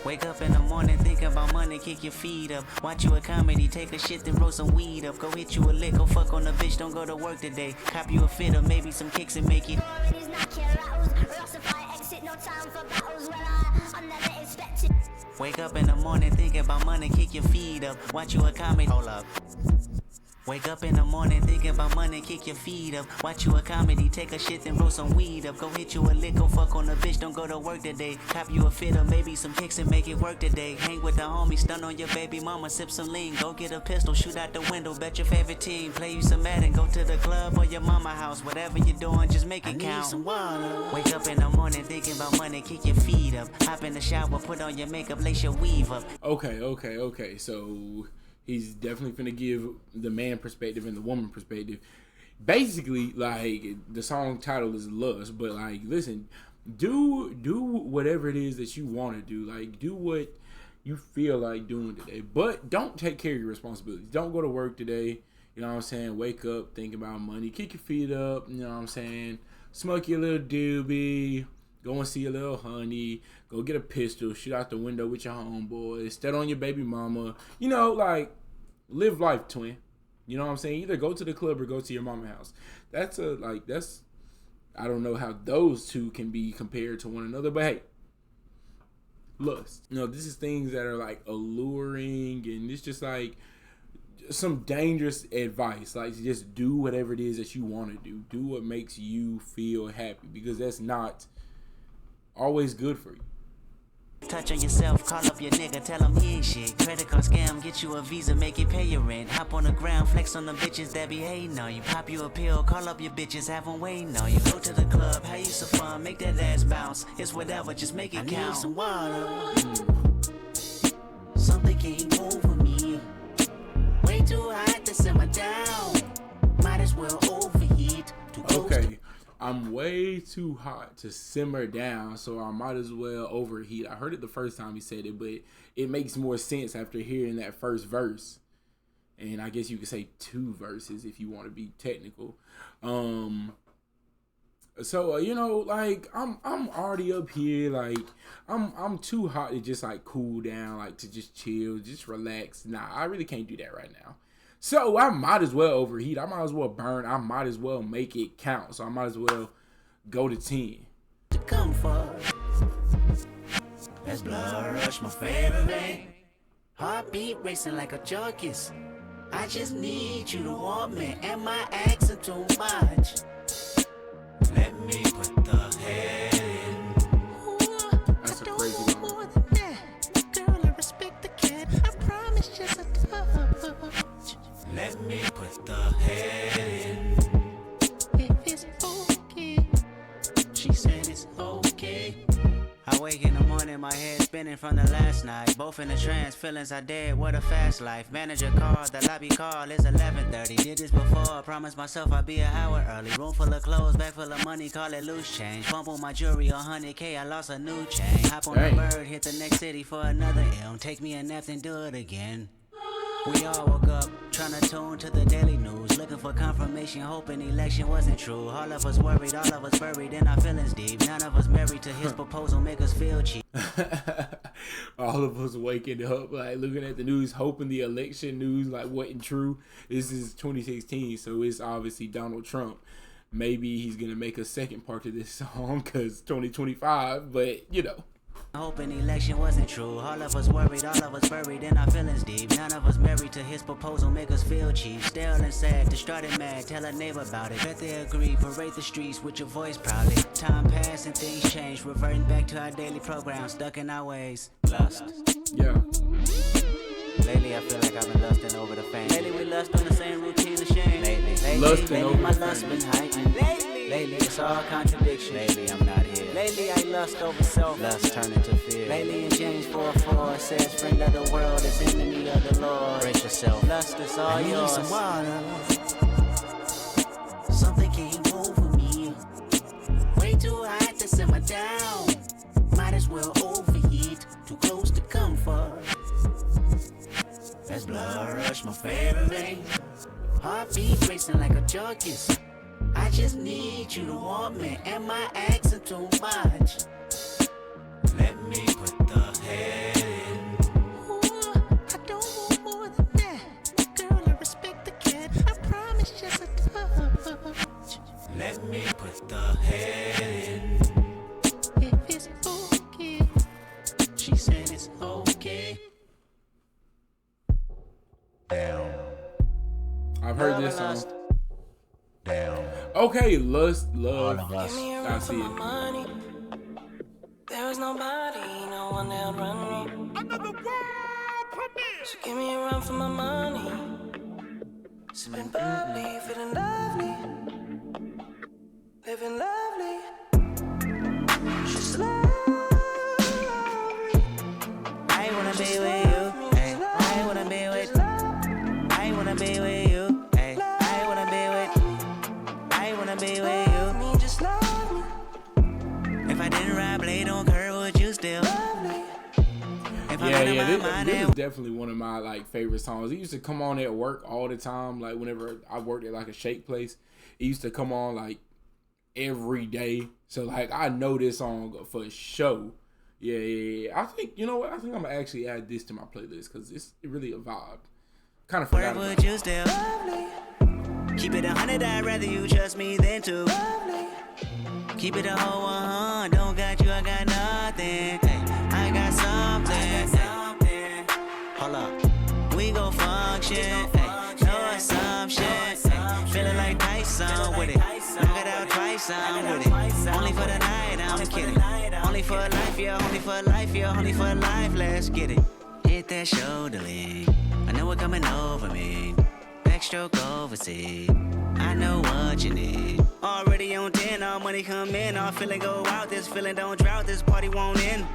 Wake up in the morning, think about money, kick your feet up. Watch you a comedy, take a shit, then roll some weed up. Go hit you a lick, go fuck on the bitch, don't go to work today. Cop you a fit or maybe some kicks and make it. Wake up in the morning, think about money, kick your feet up. Watch you a comedy. Hold up. Wake up in the morning thinking about money, kick your feet up. Watch you a comedy, take a shit, then roll some weed up. Go hit you a lick, go fuck on a bitch, don't go to work today. Cop you a fit or maybe some kicks and make it work today. Hang with the homies, stun on your baby mama, sip some lean. Go get a pistol, shoot out the window, bet your favorite team. Play you some Madden, go to the club or your mama house. Whatever you're doing, just make it count. Some water. Wake up in the morning thinking about money, kick your feet up. Hop in the shower, put on your makeup, lace your weave up. Okay. So he's definitely finna give the man perspective and the woman perspective. Basically, like, the song title is Lust, but like, listen, do whatever it is that you want to do. Like, do what you feel like doing today, but don't take care of your responsibilities. Don't go to work today. You know what I'm saying? Wake up, think about money, kick your feet up. You know what I'm saying? Smoke your little doobie. Go and see your little honey. Go get a pistol. Shoot out the window with your homeboys. Step on your baby mama. You know, like, live life, twin. You know what I'm saying? Either go to the club or go to your mama house. That's I don't know how those two can be compared to one another, but hey, lust. You know, this is things that are like alluring, and it's just like some dangerous advice. Like, just do whatever it is that you want to do. Do what makes you feel happy, because that's not always good for you. Touch on yourself, call up your nigga, tell him he ain't shit. Credit card scam, get you a visa, make it pay your rent. Hop on the ground, flex on the bitches that be hating on you. Pop you a pill, call up your bitches, have them waiting on you. Go to the club, have you some fun, make that ass bounce. It's whatever, just make it count. I need some water. Something came over me. Way too hot to simmer down. Might as well overheat. Okay. I'm way too hot to simmer down, so I might as well overheat. I heard it the first time he said it, but it makes more sense after hearing that first verse. And I guess you could say two verses if you want to be technical. So you know, like, I'm already up here, like, I'm too hot to just like cool down, like to just chill, just relax. Nah, I really can't do that right now. So I might as well overheat. I might as well burn. I might as well make it count. So I might as well go to 10. Comfort. That's blood rush, my favorite vein. Heartbeat racing like a junkies. I just need you to want me. Am I asking too much? Let me put the head in. That's a crazy one. More than that. Girl, I respect the cat. I promise just a touch. Let me put the head in. If it's okay. She said it's okay. I wake in the morning, my head spinning from the last night. Both in a trance, feelings are dead, what a fast life. Manager called, the lobby call, it's 11:30. Did this before, promised myself I'd be an hour early. Room full of clothes, bag full of money, call it loose change. Fumble my jewelry, 100K, I lost a new chain. Hop on the bird, hit the next city for another M. Take me a nap, then do it again. We all woke up, trying to tune to the daily news. Looking for confirmation, hoping election wasn't true. All of us worried, all of us buried in our feelings deep. None of us married to his proposal, make us feel cheap. All of us waking up, like, looking at the news, hoping the election news, like, wasn't true. This is 2016, so it's obviously Donald Trump. Maybe he's going to make a second part of this song, because 2025, but, you know. Hoping election wasn't true. All of us worried, all of us buried in our feelings deep. None of us married to his proposal, make us feel cheap. Stale and sad, distraught and mad, tell a neighbor about it. Bet they agree, parade the streets with your voice proudly. Time passed and things changed, reverting back to our daily program, stuck in our ways. Lust. Yeah. Lately I feel like I've been lusting over the fame. Lately we lust on the same routine of shame. Lately over my the lust fame. been heightened. Lately it's all contradiction. Lately I'm not here. Lately I lust over self. Lust turning to fear. Lately in James 4:4 says, friend of the world is enemy of the Lord. Brace yourself. Lust is all yours. Some water. Something came over me. Way too hot to simmer down. Might as well overheat. Too close to comfort. That's blood rush, my favorite vein. Heartbeat racing like a junkies. I just need you to want me. Am I asking too much? Let me put the head in. I don't want more than that. Girl, I respect the cat. I promise just a touch. Let me put the head in. If it's okay. She said it's okay. I've heard this song. Damn. Okay, Lust, Love. All of us. I see it. Money. There is nobody, no one that'll run me. Another world premiere. So give me a run for my money. Sipping bubbly, feeling lovely. Living lovely. She's lovely. I wanna be with you. Hey, I wanna be with. I wanna be with you. Hey, I wanna be with. I wanna be with you. Me, just love me. If I didn't ride blade on curve, would you still? If I'm Yeah, in yeah, my mind, this is definitely one of my like favorite songs. It used to come on at work all the time. Like whenever I worked at like a shake place, it used to come on like every day. So like I know this song for sure. Yeah. I think you know what? I think I'm gonna actually add this to my playlist because it's really a vibe. Kind of forgot where about would you still? Keep it 100, I'd rather you trust me than to. Keep it a whole 100, don't got you, I got nothing. Hey, I got something. Hey, hold up, we gon' function. Hey, no assumption. Hey, feeling like Tyson with it. Knock it out twice, I'm with it. Only for the night, I'm kidding. Only for life, yeah, only for life, yeah, only for life, let's get it. Hit that shoulder lean, I know it coming over me. Backstroke overseas, I know what you need. Already on 10, all money come in, all feeling go out. This feeling don't drought, this party won't end.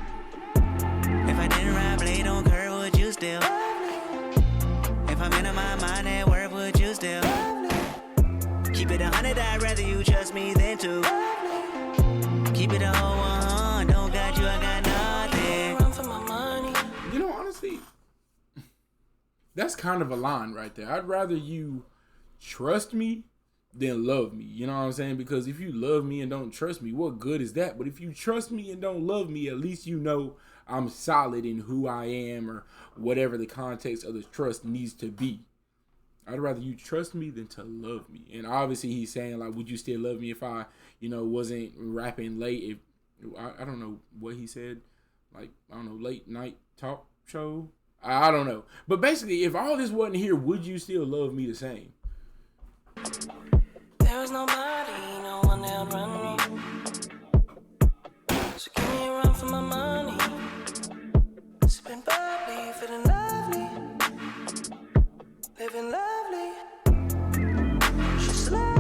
If I didn't ride blade on curve, would you still? If I'm in my mind at work, would you still? Keep it 100, I'd rather you trust me than to. Keep it a whole 100, don't got you, I got nothing. Run for my money. You know, honestly, that's kind of a line right there. I'd rather you trust me than love me. You know what I'm saying? Because if you love me and don't trust me, what good is that? But if you trust me and don't love me, at least you know I'm solid in who I am or whatever the context of the trust needs to be. I'd rather you trust me than to love me. And obviously he's saying, like, would you still love me if I, wasn't rapping late? If I don't know what he said. Like, I don't know, late night talk show? I don't know. But basically, if all this wasn't here, would you still love me the same? There is nobody, no one that'll run me. So give me a run for my money. Sipping bubbly, feeling lovely. Living lovely. She's lovely.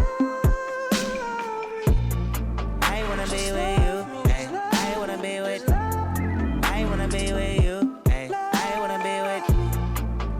I wanna be with you. Hey, I wanna be with. I wanna be with you. Hey, I wanna be with.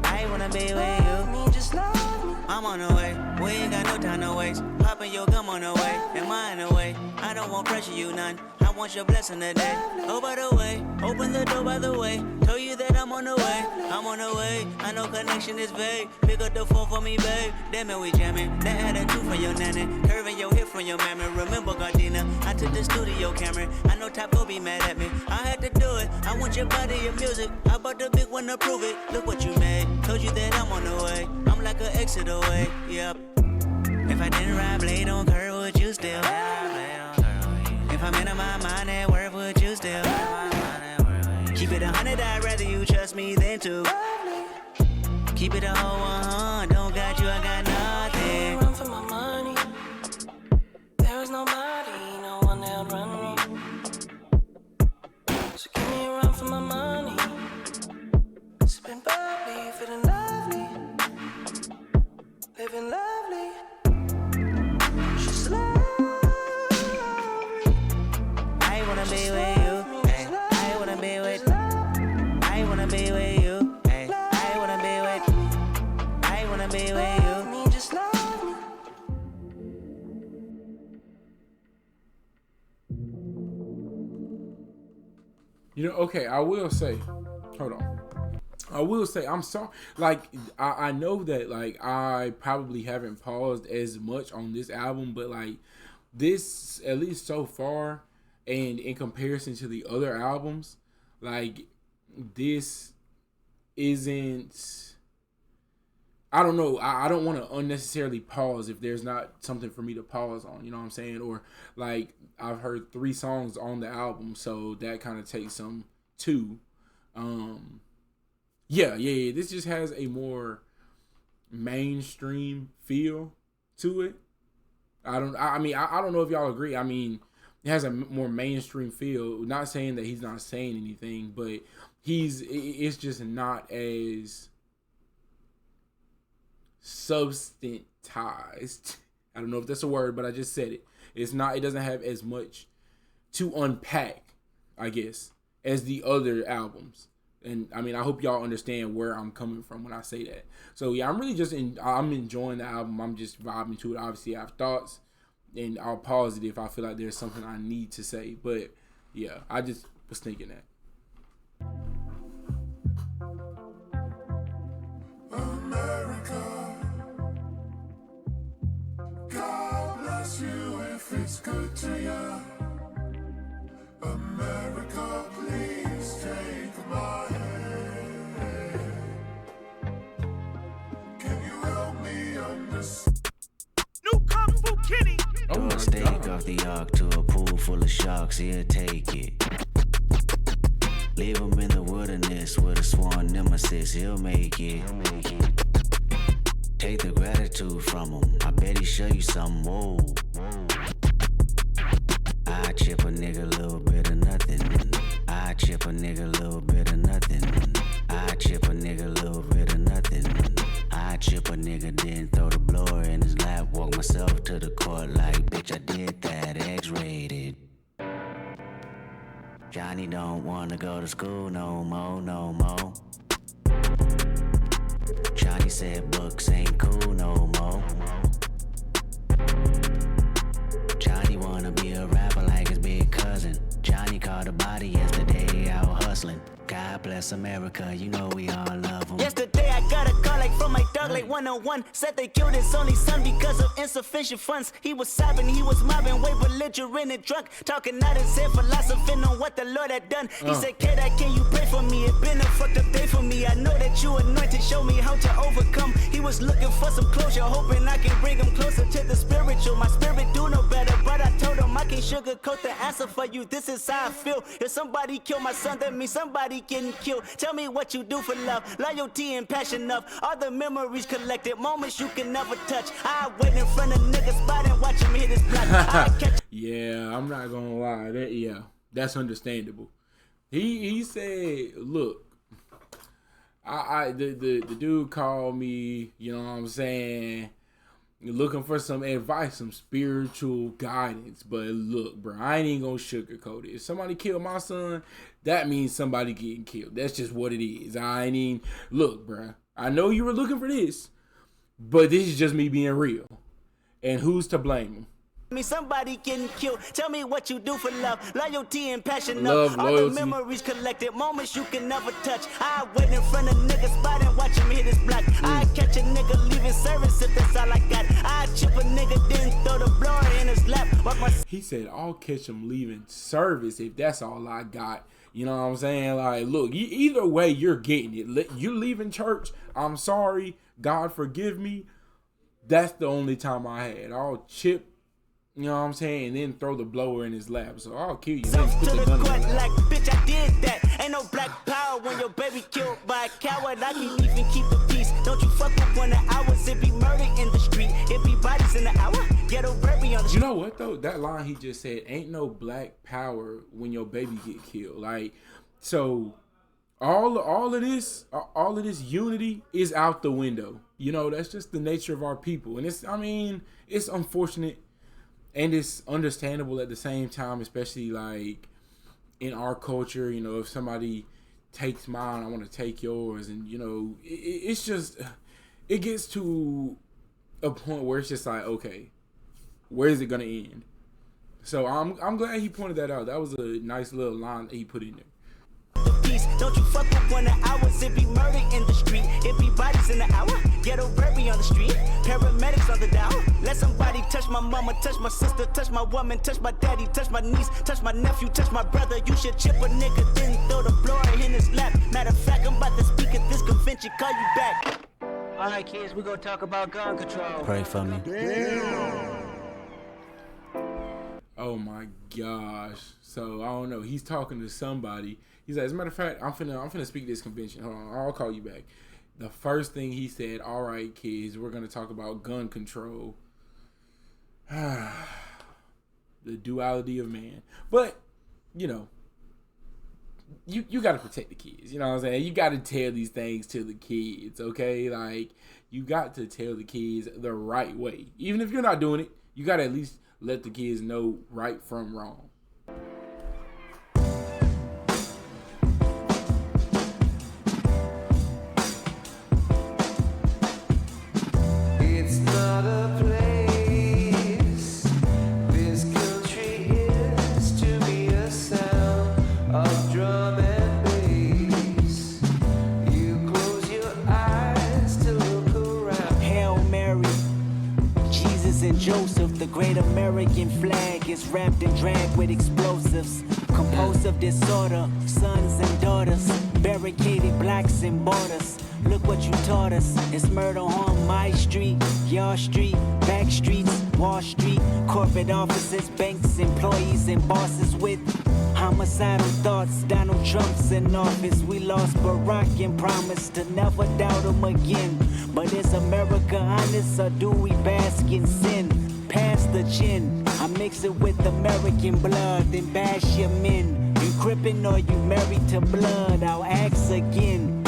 I wanna be with you. Me, just love me. I'm on the way. We ain't got no time to waste. Poppin' your gum on the way. Am I in the way? I don't want pressure, you none. I want your blessing today. Oh, by the way, open the door by the way. Told you that I'm on the way. I'm on the way. I know connection is vague. Pick up the phone for me, babe. Damn it, we jamming. That had a two from your nanny. Curving your hip from your mammy. Remember, Gardena, I took the studio camera. I know Top go be mad at me. I had to do it. I want your body, your music. I bought the big one to prove it. Look what you made. Told you that I'm on the way. I'm like an exit away. Yep. If I didn't ride blade on curve, would you still? If I'm in my mind at work, would you still? Keep it 100, I'd rather you trust me than to. Keep it a whole 100, don't got you, I got nothing. Run for my money. There is nobody, no one that'll run me. So give me a run for my money. Sipping bubbly, feeling lovely. Living lovely. She's lovely. I wanna be with you. Hey, I wanna be with. I wanna be with you. Hey, I wanna be with. I wanna be with you. Me, just love me. Okay, I will say, hold on. I will say, I'm sorry. Like, I know that, like, I probably haven't paused as much on this album, but, like, this, at least so far, and in comparison to the other albums, like, this isn't, I don't know, I don't want to unnecessarily pause if there's not something for me to pause on, you know what I'm saying? Or, like, I've heard 3 songs on the album, so that kind of takes some too. Yeah, this just has a more mainstream feel to it. I don't know if y'all agree. I mean, it has a more mainstream feel. Not saying that he's not saying anything, but it's just not as substantized. I don't know if that's a word, but I just said it. It doesn't have as much to unpack, I guess, as the other albums. And I mean, I hope y'all understand where I'm coming from when I say that. So yeah, I'm enjoying the album. I'm just vibing to it. Obviously, I have thoughts, and I'll pause it if I feel like there's something I need to say. But yeah, I just was thinking that. America, God bless you if it's good to you. America, please take my hand. Can you help me understand? New Kung Fu Kitty. Throw a steak off the ark to a pool full of sharks, he'll take it. Leave him in the wilderness with a sworn nemesis, he'll make it. Take the gratitude from him, I bet he show you something, whoa. I chip a nigga a little bit of nothing. I chip a nigga a little bit of nothing. I chip a nigga a little bit of nothing. I chip a nigga, then throw the blower in his lap. Walk myself to the court like, bitch, I did that, X-rated. Johnny don't wanna go to school no more, no more. Johnny said books ain't cool no more. Johnny wanna be a rapper like his big cousin. Johnny caught a body yesterday out hustling. God bless America, you know we all love him. Yesterday I got a call like from my dog like 101. Said they killed his only son because of insufficient funds. He was sobbing, he was mobbing, way belligerent and drunk. Talking out his head, philosophing on what the Lord had done. He said, kid, can you pray for me? It been a fucked up day for me. I know that you anointed, show me how to overcome. He was looking for some closure, hoping I can bring him closer to the spiritual. My spirit do know better, but I told him I can't sugarcoat the answer for you. This is how I feel. If somebody killed my son, that means somebody getting killed. Tell me what you do for love, loyalty and passion of all the memories collected, moments you can never touch. I wait in front of niggas spot and watch him hit his block. Yeah, I'm not gonna lie. That's understandable. He said, look, the dude called me, you know what I'm saying, looking for some advice, some spiritual guidance. But look, bro, I ain't even gonna sugarcoat it. If somebody killed my son, that means somebody getting killed. That's just what it is. Look, bro, I know you were looking for this, but this is just me being real. And who's to blame him? Me somebody getting killed. Tell me what you do for love, loyalty and passion. Love, all loyalty. The memories collected, moments you can never touch. I wait in front of niggas spot and watch him hit his block. I catch a nigga leaving service if that's all I got. I chip a nigga, then throw the blower in his lap. He said, I'll catch him leaving service if that's all I got. You know what I'm saying? Like, look, either way, you're getting it. You leaving church, I'm sorry, God forgive me. That's the only time I had. I'll chip, you know what I'm saying, and then throw the blower in his lap. So I'll kill you. To the court like, bitch, I did that. Ain't no black power when your baby killed by a coward. I can even keep the peace. Don't you fuck with 1 hours. It be murder in the street. It be bodies in the hour. Ghetto baby on the street. You know what though? That line he just said, ain't no black power when your baby get killed. Like, so all of this unity is out the window. You know, that's just the nature of our people. And it's unfortunate. And it's understandable at the same time, especially like in our culture, you know, if somebody takes mine, I want to take yours. And, you know, it's just, it gets to a point where it's just like, okay, where is it going to end? So I'm glad he pointed that out. That was a nice little line that he put in there. Peace. Don't you fuck with 1 hours. It be murder in the street. It be bodies in the hour. Ghetto baby on the street. Paramedics on the down. Let somebody touch my mama, touch my sister, touch my woman, touch my daddy, touch my niece, touch my nephew, touch my brother. You should chip a nigga, then throw the blower in his lap. Matter of fact, I'm about to speak at this convention. Call you back. All right, kids, we gonna talk about gun control. Pray for me. Oh my gosh. So I don't know. He's talking to somebody. He's like, as a matter of fact, I'm finna speak this convention. Hold on, I'll call you back. the first thing he said, all right, kids, we're going to talk about gun control. The duality of man. But, you know, you got to protect the kids. You know what I'm saying? You got to tell these things to the kids, okay? Like, you got to tell the kids the right way. Even if you're not doing it, you got to at least let the kids know right from wrong. It's not a place. This country is to me a sound of drum and bass. You close your eyes to look around. Hail Mary, Jesus and Joseph, the great American flag is wrapped and dragged with explosives. Compulsive disorder, sons and daughters, barricaded blacks and borders. Look what you taught us. It's murder on my street, your street, back streets, Wall Street, corporate offices, banks, employees, and bosses with homicidal thoughts. Donald Trump's in office. We lost Barack and promised to never doubt him again. But is America honest or do we bask in sin? Pass the gin. I mix it with American blood, then bash your men. You crippin' or you married to blood? I'll ask again.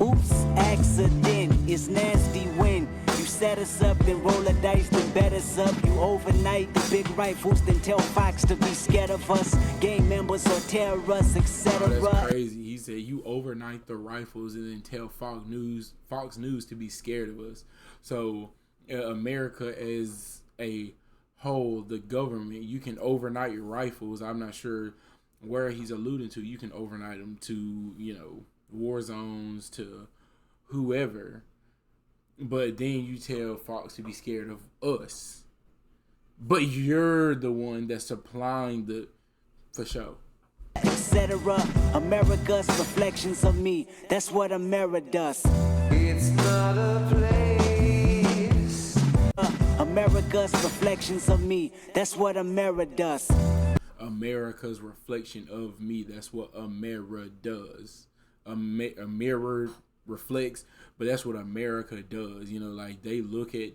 Oops, accident, it's nasty when you set us up, then roll a dice, then bet us up. You overnight the big rifles, then tell Fox to be scared of us. Gang members or terrorists, etc. Oh, that's crazy. He said you overnight the rifles and then tell Fox News to be scared of us. So America as a whole, the government, you can overnight your rifles. I'm not sure where he's alluding to. You can overnight them to, you know, war zones, to whoever, but then you tell Fox to be scared of us, but you're the one that's supplying the for show, etc. America's reflections of me, that's what America does. It's not a place. America's reflections of me, that's what America does. America's reflection of me, that's what America does. A mirror reflects, but that's what America does. You know, like they look at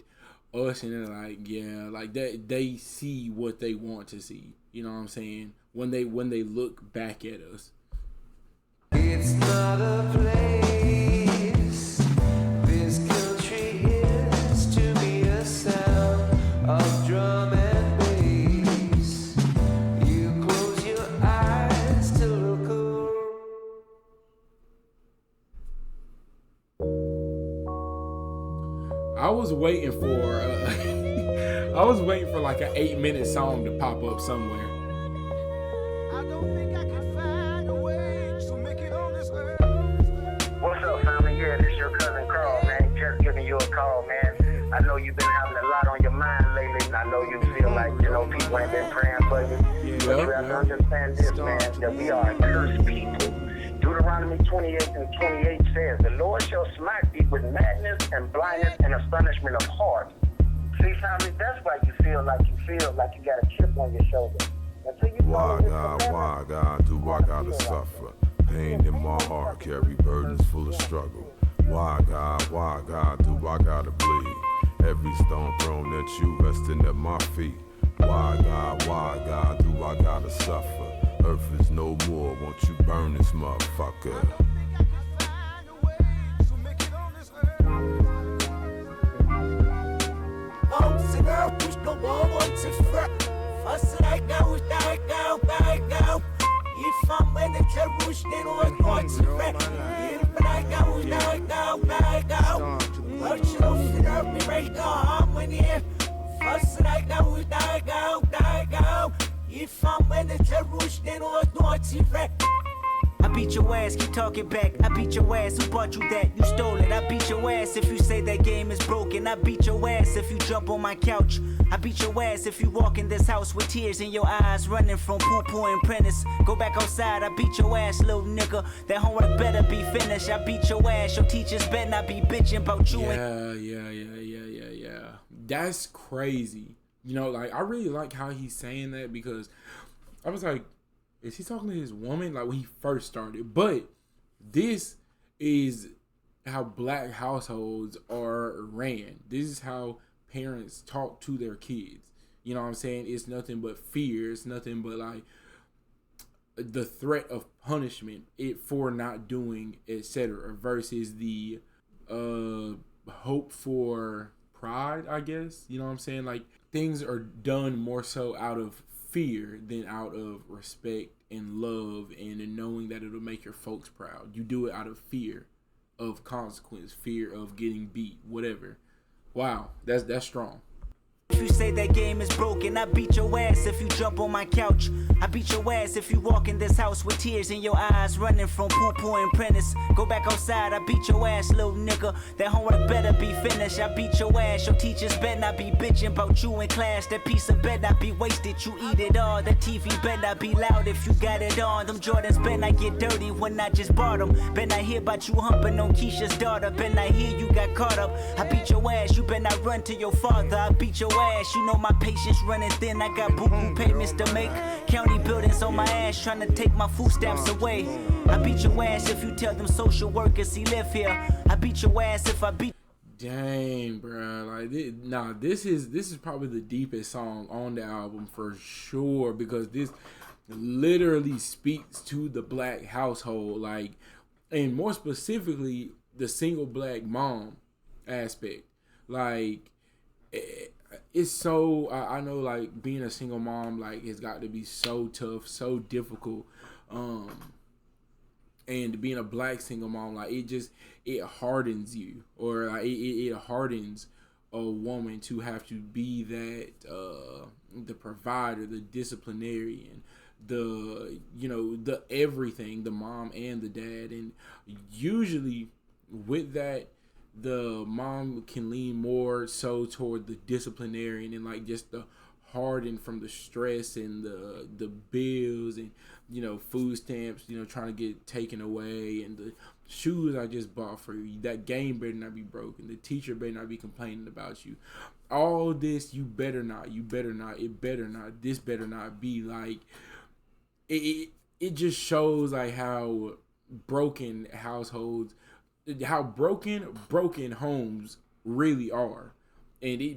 us and they're like, yeah, like that. They see what they want to see. You know what I'm saying? When they look back at us. It's not a place. This country is to me a sound of drum and bass. You close your eyes to look around. I was waiting for like an 8-minute song to pop up somewhere. I don't think I can find a way to make it on this earth. What's up, family? Yeah, this your cousin Carl, man. Just giving you a call, man. I know you've been having a lot on your mind lately, and I know you feel like, you know, people ain't been praying for you. But you have to understand this, man, that we are a cursed people. Deuteronomy 28 and 28 says, the Lord shall smite thee with madness and blindness and astonishment of heart. See, family, that's why you feel like you got a chip on your shoulder. Until you why God, do I gotta suffer? Pain in my heart, carry burdens full of struggle. Why God, do I gotta bleed? Every stone thrown at you, resting at my feet. Why God, do I gotta suffer? Earth is no more, won't you burn this motherfucker? I beat your ass, keep talking back. I beat your ass, who bought you that? You stole it. I beat your ass if you say that game is broken. I beat your ass if you jump on my couch. I beat your ass if you walk in this house with tears in your eyes, running from poo-poo and Prentice. Go back outside, I beat your ass, little nigga. That homework better be finished. I beat your ass, your teachers better not be bitching about you. Yeah. That's crazy. You know, like, I really like how he's saying that, because I was like, is he talking to his woman? Like, when he first started. But this is black households are ran. This is how parents talk to their kids. You know what I'm saying? It's nothing but fear. It's nothing but like the threat of punishment for not doing, etc. versus the hope for pride, I guess. You know what I'm saying? Like things are done more so out of fear than out of respect and love and knowing that it'll make your folks proud. You do it out of fear of consequence, fear of getting beat, whatever. Wow, that's strong. If you say that game is broken, I beat your ass if you jump on my couch. I beat your ass if you walk in this house with tears in your eyes, running from poo-poo and Prentice. Go back outside, I beat your ass, little nigga. That homework better be finished. I beat your ass, your teachers better not be bitching about you in class. That piece of better not be wasted, you eat it all. That TV better not be loud if you got it on. Them Jordans better not get dirty when I just bought them. Better not hear about you humping on Keisha's daughter. Better not hear you got caught up. I beat your ass, you better not run to your father. I beat your ass, you know my patience running thin. I got boo-boo payments to make. County buildings on my ass trying to take my food stamps away. I beat your ass if you tell them social workers he live here. I beat your ass if I beat. Dang, bro. Like, this is probably the deepest song on the album for sure, because this literally speaks to the black household, like, and more specifically the single black mom aspect. Like, it's so I know, like, being a single mom, like, it's got to be so tough, so difficult. And being a black single mom, like, it hardens you, or like it hardens a woman to have to be that the provider, the disciplinarian, the everything, the mom and the dad. And usually with that, the mom can lean more so toward the disciplinarian and like just the hardened from the stress and the bills and food stamps, trying to get taken away, and the shoes I just bought for you, that game better not be broken, the teacher better not be complaining about you, all this, you better not, it better not, this better not be. Like, it just shows like how broken households, how broken homes really are, and it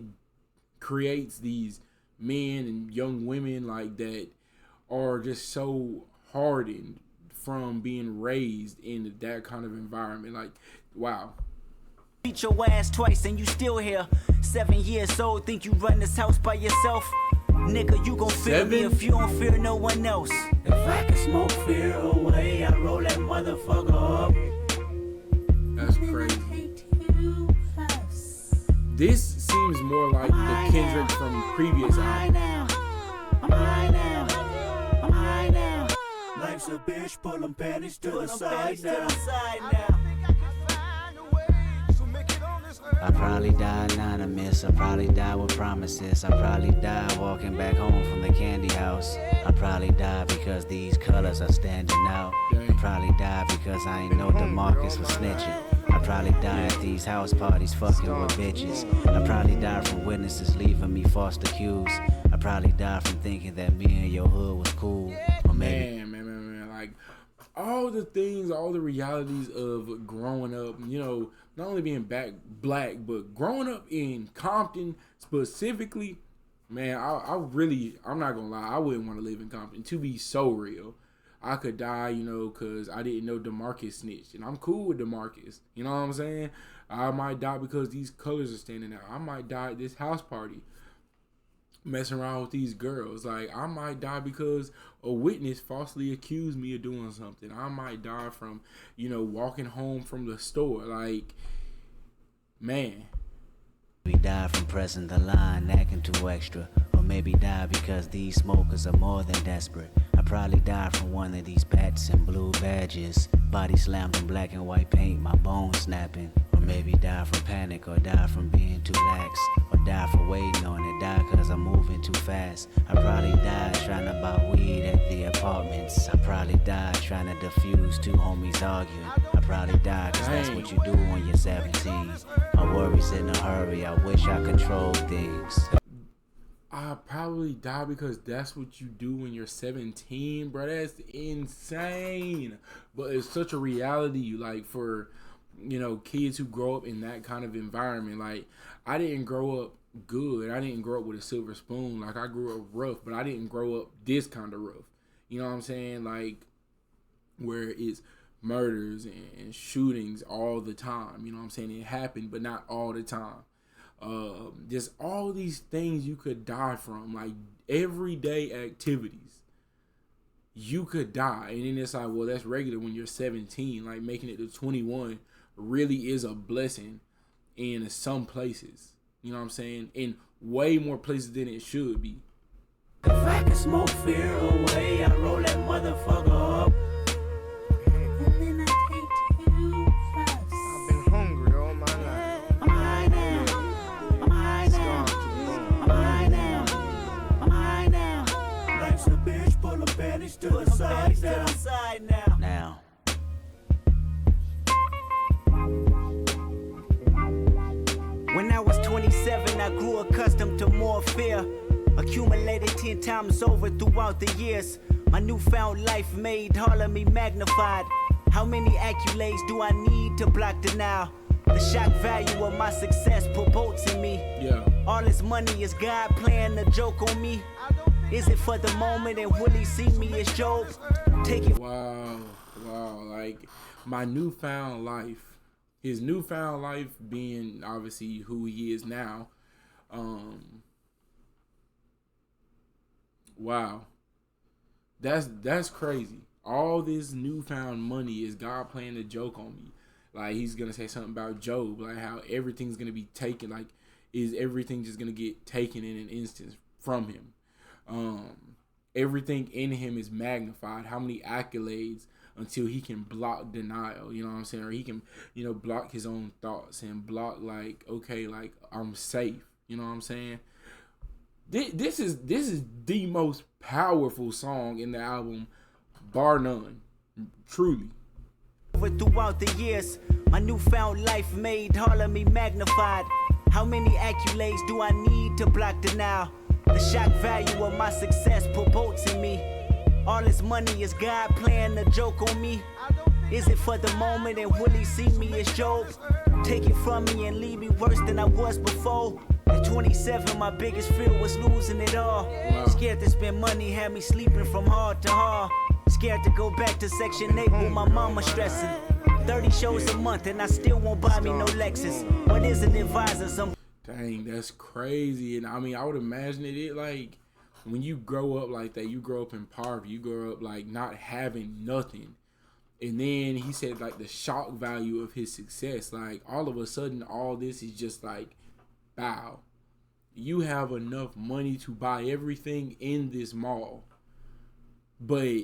creates these men and young women like that are just so hardened from being raised in that kind of environment. Like, wow. Beat your ass twice and you still here. 7 years old, think you run this house by yourself? Nigga, you gon' fear me if you don't fear no one else. If I can smoke fear away, I roll that motherfucker up. That's crazy. This seems more like the Kendrick from previous albums. I'm high now. Life's a bitch, pull them panties to the side now. I probably die anonymous, I probably die with promises, I probably die walking back home from the candy house. I probably die because these colors are standing out. I probably die because I ain't know DeMarcus was snitching. I probably die at these house parties fucking with bitches. I probably die from witnesses leaving me false accused. I probably die from thinking that me and your hood was cool. Or maybe Man, like, all the things, all the realities of growing up, not only being black, but growing up in Compton specifically, man, I'm not gonna lie, I wouldn't want to live in Compton, to be so real. I could die, because I didn't know DeMarcus snitched, and I'm cool with DeMarcus, you know what I'm saying? I might die because these colors are standing out. I might die at this house party messing around with these girls. Like, I might die because a witness falsely accused me of doing something. I might die from, walking home from the store. Like, man. We die from pressing the line, acting too extra. Or maybe die because these smokers are more than desperate. I probably die from one of these bats and blue badges. Body slammed in black and white paint, my bones snapping. Or maybe die from panic, or die from being too lax. Or die for waiting on it, die cause I'm moving too fast. I probably die trying to buy weed at the apartments. I probably die trying to defuse two homies arguing. I probably die cause that's what you do when you're 17. My worries in a hurry, I wish I controlled things. I probably die because that's what you do when you're 17, bro. That's insane. But it's such a reality, like, for you know, kids who grow up in that kind of environment. Like, I didn't grow up good. I didn't grow up with a silver spoon. Like, I grew up rough, but I didn't grow up this kind of rough. You know what I'm saying? Like, where it's murders and shootings all the time. You know what I'm saying? It happened, but not all the time. There's all these things you could die from, like everyday activities. You could die, and then it's like, well, that's regular when you're 17. Like, making it to 21 really is a blessing in some places. You know what I'm saying? In way more places than it should be. If I can smoke fear away, I roll that motherfucker up. To the side now. When I was 27, I grew accustomed to more fear. Accumulated 10 times over throughout the years. My newfound life made all of me magnified. How many accolades do I need to block denial? The shock value of my success put bolts in me. Yeah. All this money is God playing a joke on me. Is it for the moment and will he see me as Job? Take it. Wow. Like, my newfound life, his newfound life being obviously who he is now. Wow. That's crazy. All this newfound money is God playing a joke on me. Like, he's going to say something about Job, like how everything's going to be taken. Like, is everything just going to get taken in an instant from him? Everything in him is magnified. How many accolades until he can block denial, you know what I'm saying? Or he can, you know, block his own thoughts and block, like, okay, like, I'm safe, you know what I'm saying? This is the most powerful song in the album, bar none, truly. Throughout the years, my newfound life made all of me magnified. How many accolades do I need to block denial? The shock value of my success put bolts in me. All this money is God playing a joke on me. Is it for the moment and will he see me as Job? Take it from me and leave me worse than I was before. At 27, my biggest fear was losing it all. Wow. Scared to spend money, had me sleeping from hard to hard. Scared to go back to Section 8 with my mama stressing. 30 shows a month and I still won't buy me no Lexus. What is an advisor? Dang, that's crazy. And I mean, I would imagine it like when you grow up like that, you grow up in poverty, you grow up like not having nothing. And then he said like the shock value of his success, like all of a sudden all this is just like, wow, you have enough money to buy everything in this mall, but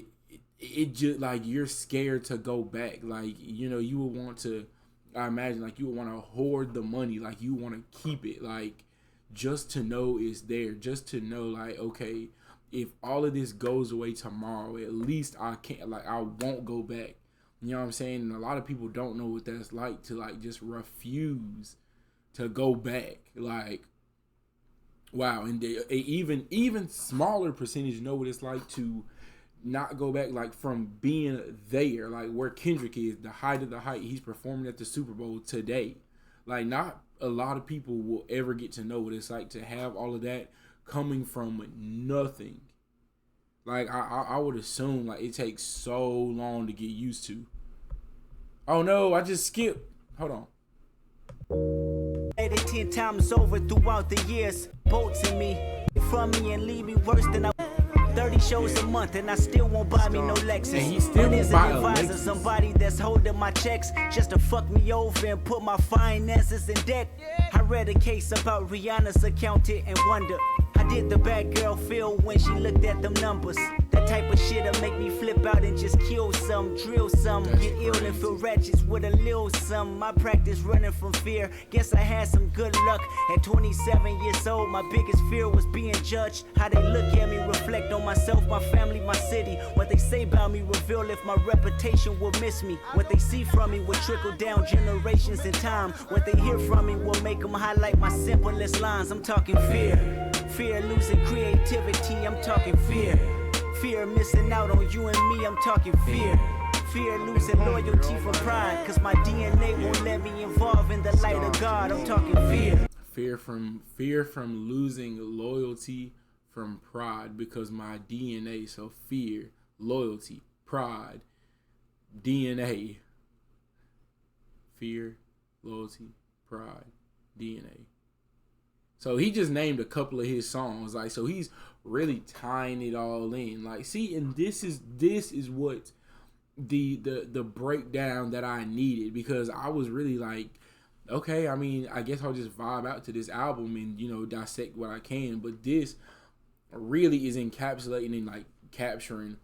it just like you're scared to go back. Like, you know, you would want to, I imagine like you would want to hoard the money, like you want to keep it, like just to know it's there, just to know like, okay, if all of this goes away tomorrow, at least I can't, like I won't go back. You know what I'm saying? And a lot of people don't know what that's like to like just refuse to go back. Like, wow. And even smaller percentage know what it's like to not go back, like from being there, like where Kendrick is, the height of the height, he's performing at the Super Bowl today. Like, not a lot of people will ever get to know what it's like to have all of that coming from nothing. Like, I would assume like it takes so long to get used to. Oh no, I just skipped. Hold on. 10 times over throughout the years, bolts in me, from me and leave me worse than I. 30 shows a month and I still won't buy me no Lexus. And he still won't buy a Lexus. Somebody that's holding my checks just to fuck me over and put my finances in debt. I read a case about Rihanna's accountant and wonder how did the bad girl feel when she looked at them numbers. That type of shit'll make me flip out and just kill some, drill some, get ill and feel ratchet with a little some. My practice running from fear, guess I had some good luck. At 27 years old, my biggest fear was being judged. How they look at me reflect on myself, my family, my city. What they say about me reveal if my reputation will miss me. What they see from me will trickle down generations in time. What they hear from me will make them highlight my simplest lines. I'm talking fear. Fear losing creativity, I'm talking fear. Fear missing out on you and me, I'm talking fear. Fear losing loyalty for pride, cause my DNA won't let me involve in the light of God. I'm talking fear. Fear from losing loyalty from pride, because my DNA. So fear, loyalty, pride, DNA. Fear, loyalty, pride, DNA. So he just named a couple of his songs. Like, so he's really tying it all in. Like, see, and this is what the breakdown that I needed, because I was really like, okay, I mean, I guess I'll just vibe out to this album and, you know, dissect what I can. But this really is encapsulating and like capturing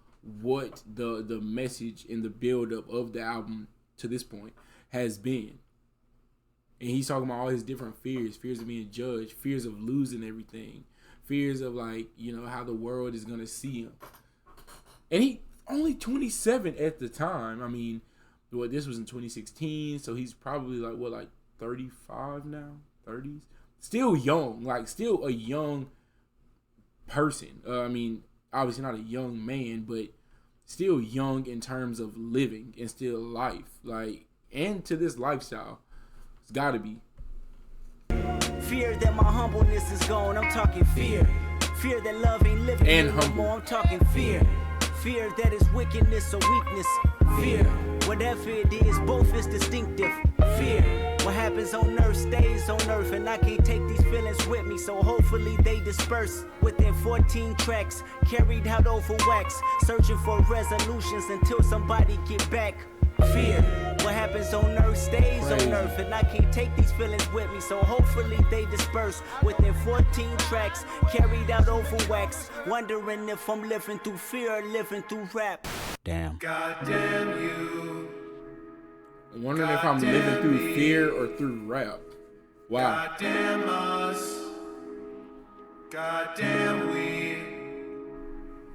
what the message and the build-up of the album to this point has been. And he's talking about all his different fears of being judged, fears of losing everything, fears of, like, you know, how the world is gonna see him. And he only 27 at the time. I mean, this was in 2016, so he's probably like 35 now, 30s. Still young, like still a young person. I mean, obviously not a young man, but still young in terms of living and still life, like, and to this lifestyle. It's gotta be. Fear that my humbleness is gone, I'm talking fear. Fear that love ain't living anymore, I'm talking fear. Fear that is wickedness or weakness. Fear, whatever it is, both is distinctive. Fear, what happens on earth stays on earth, and I can't take these feelings with me, so hopefully they disperse. Within 14 tracks, carried out over wax, searching for resolutions until somebody get back. Fear, what happens on earth stays on earth, and I can't take these feelings with me, so hopefully they disperse. Within 14 tracks, carried out over wax, wondering if I'm living through fear or living through rap. Damn. God damn you. I'm wondering if I'm living through fear or through rap. Wow. God damn us. God damn we.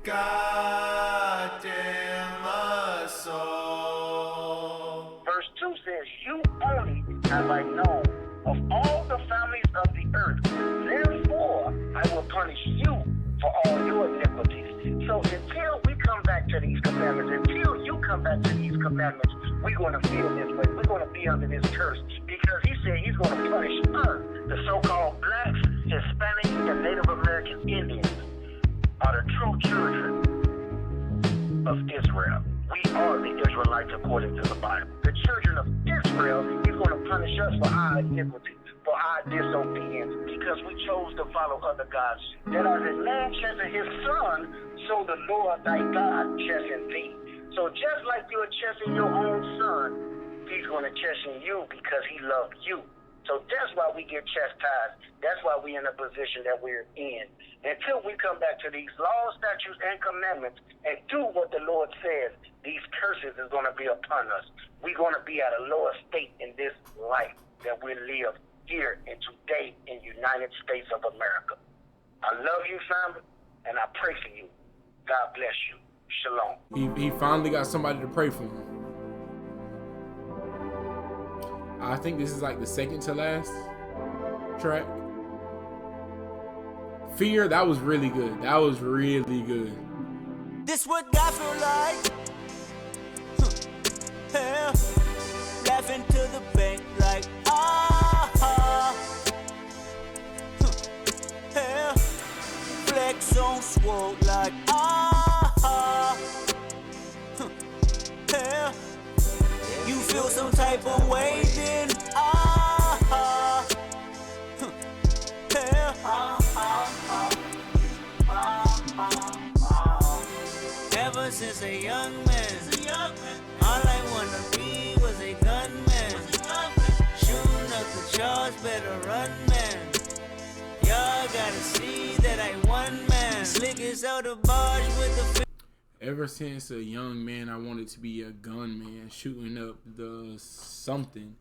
God damn us all. Verse 2 says, you only have I known of all the families of the earth. Therefore, I will punish you for all your iniquities. So until we come back to these commandments, until you come back to these commandments, we're going to feel this way. We're going to be under this curse. Because he said he's going to punish us, the so-called blacks, Hispanics, and Native American Indians, are the true children of Israel. We are the Israelites according to the Bible. The children of Israel, he's going to punish us for our iniquity, for our disobedience, because we chose to follow other gods. That as a man chasten his son, so the Lord thy God chasten thee. So just like you're chastening your own son, he's going to chasten you because he loved you. So that's why we get chastised. That's why we're in the position that we're in. Until we come back to these laws, statutes, and commandments and do what the Lord says, these curses is going to be upon us. We're going to be at a lower state in this life that we live here and today in United States of America. I love you, family, and I pray for you. God bless you. Shalom. He finally got somebody to pray for him. I think this is like the second to last track. Fear, that was really good. That was really good. This what God feel like. Yeah. Laughing to the bank like yeah. Flex on swole like yeah. You feel some type of way then Ever since a young man, all I wanna be was a gunman. Shooting up the charge, better run, man. Y'all gotta see that I one man. Slick as out the barge with the. Ever since a young man, I wanted to be a gunman, shooting up the something.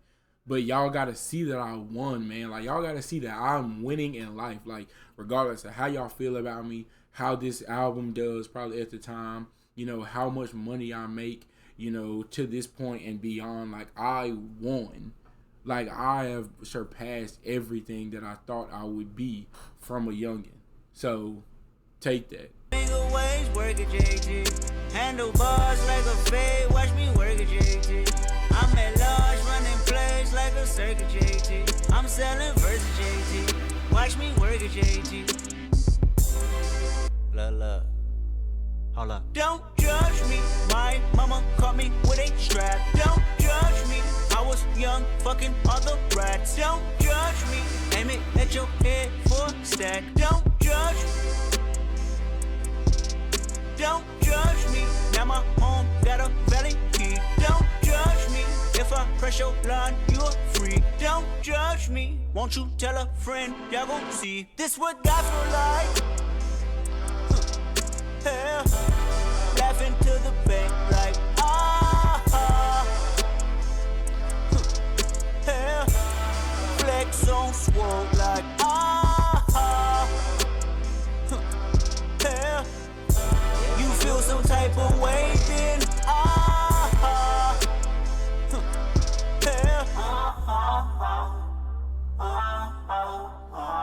But y'all gotta see that I won, man. Like, y'all gotta see that I'm winning in life. Like, regardless of how y'all feel about me, how this album does probably at the time, you know, how much money I make, you know, to this point and beyond. Like, I won. Like, I have surpassed everything that I thought I would be from a youngin'. So, take that. Work at JG. Handlebars like a fade, watch me work a JT. I'm at large, running plays like a circuit JT. I'm selling versus JT, watch me work a JT. Look, hold up. Don't judge me, my mama caught me with a strap. Don't judge me, I was young, fucking other rats. Don't judge me, aim it at your head for a stack. Don't judge me. Don't judge me, now my home got a valley key. Don't judge me, if I press your line, you a freak. Don't judge me, won't you tell a friend, y'all gon' see. This what God feel like. Yeah. Laughing to the bank like yeah. Flex on swole like yeah. You feel some type of way then yeah.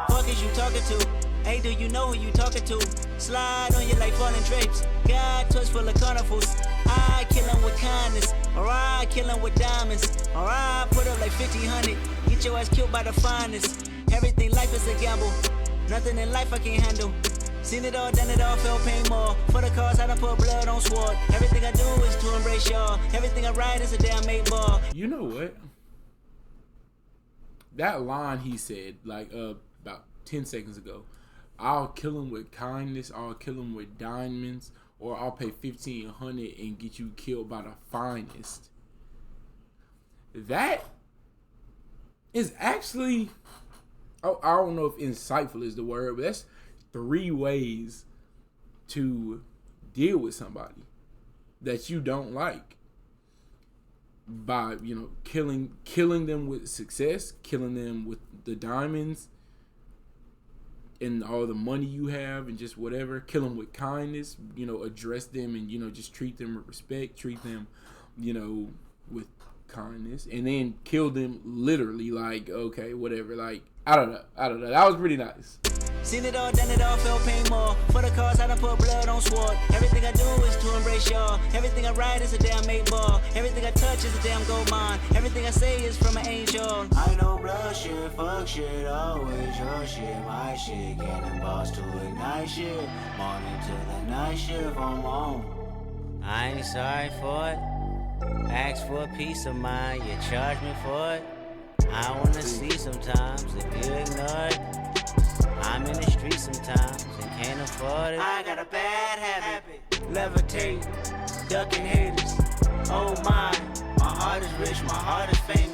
Fuck is you talking to? Hey, do you know who you talking to? Slide on you like falling drapes. God touch full of carnivals. I kill him with kindness, or I kill him with diamonds, or I put up like 50-100. Get your ass killed by the finest. Everything life is a gamble. Nothing in life I can't handle. Seen it all, done it all, felt pain more. For the cause, I done put blood on sword. Everything I do is to embrace y'all. Everything I write is a damn 8-ball. You know what? That line he said, like about 10 seconds ago. I'll kill him with kindness, I'll kill him with diamonds, or I'll pay $1,500 and get you killed by the finest. That is actually, I don't know if insightful is the word, but that's 3 ways to deal with somebody that you don't like. By, you know, killing them with success, killing them with the diamonds, and all the money you have and just whatever. Kill them with kindness, you know, address them and, you know, just treat them with respect, treat them, you know, with kindness, and then kill them literally, like, okay, whatever, like, I don't know. That was pretty nice. Seen it all, done it all, felt pain more. For the cause, I done put blood on sword. Everything I do is to embrace y'all. Everything I write is a damn 8-ball. Everything I touch is a damn gold mine. Everything I say is from an angel. I know blood shit, fuck shit, always your shit, my shit. Cannonballs to ignite shit. Morning to the night shift, I'm on. I ain't sorry for it. Ask for a piece of mind, you charge me for it. I wanna see sometimes if you ignore it. I'm in the street sometimes and can't afford it. I got a bad habit, levitate, ducking haters. Oh my heart is rich, my heart is famous.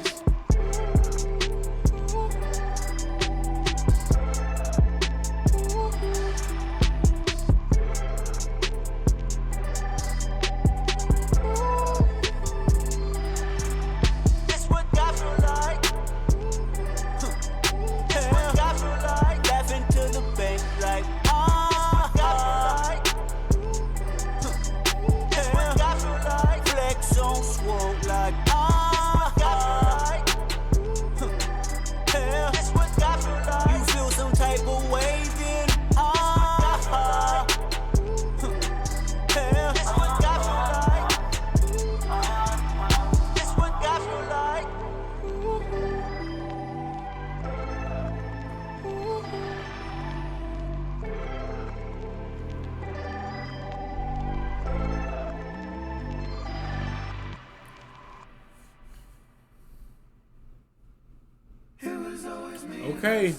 Okay,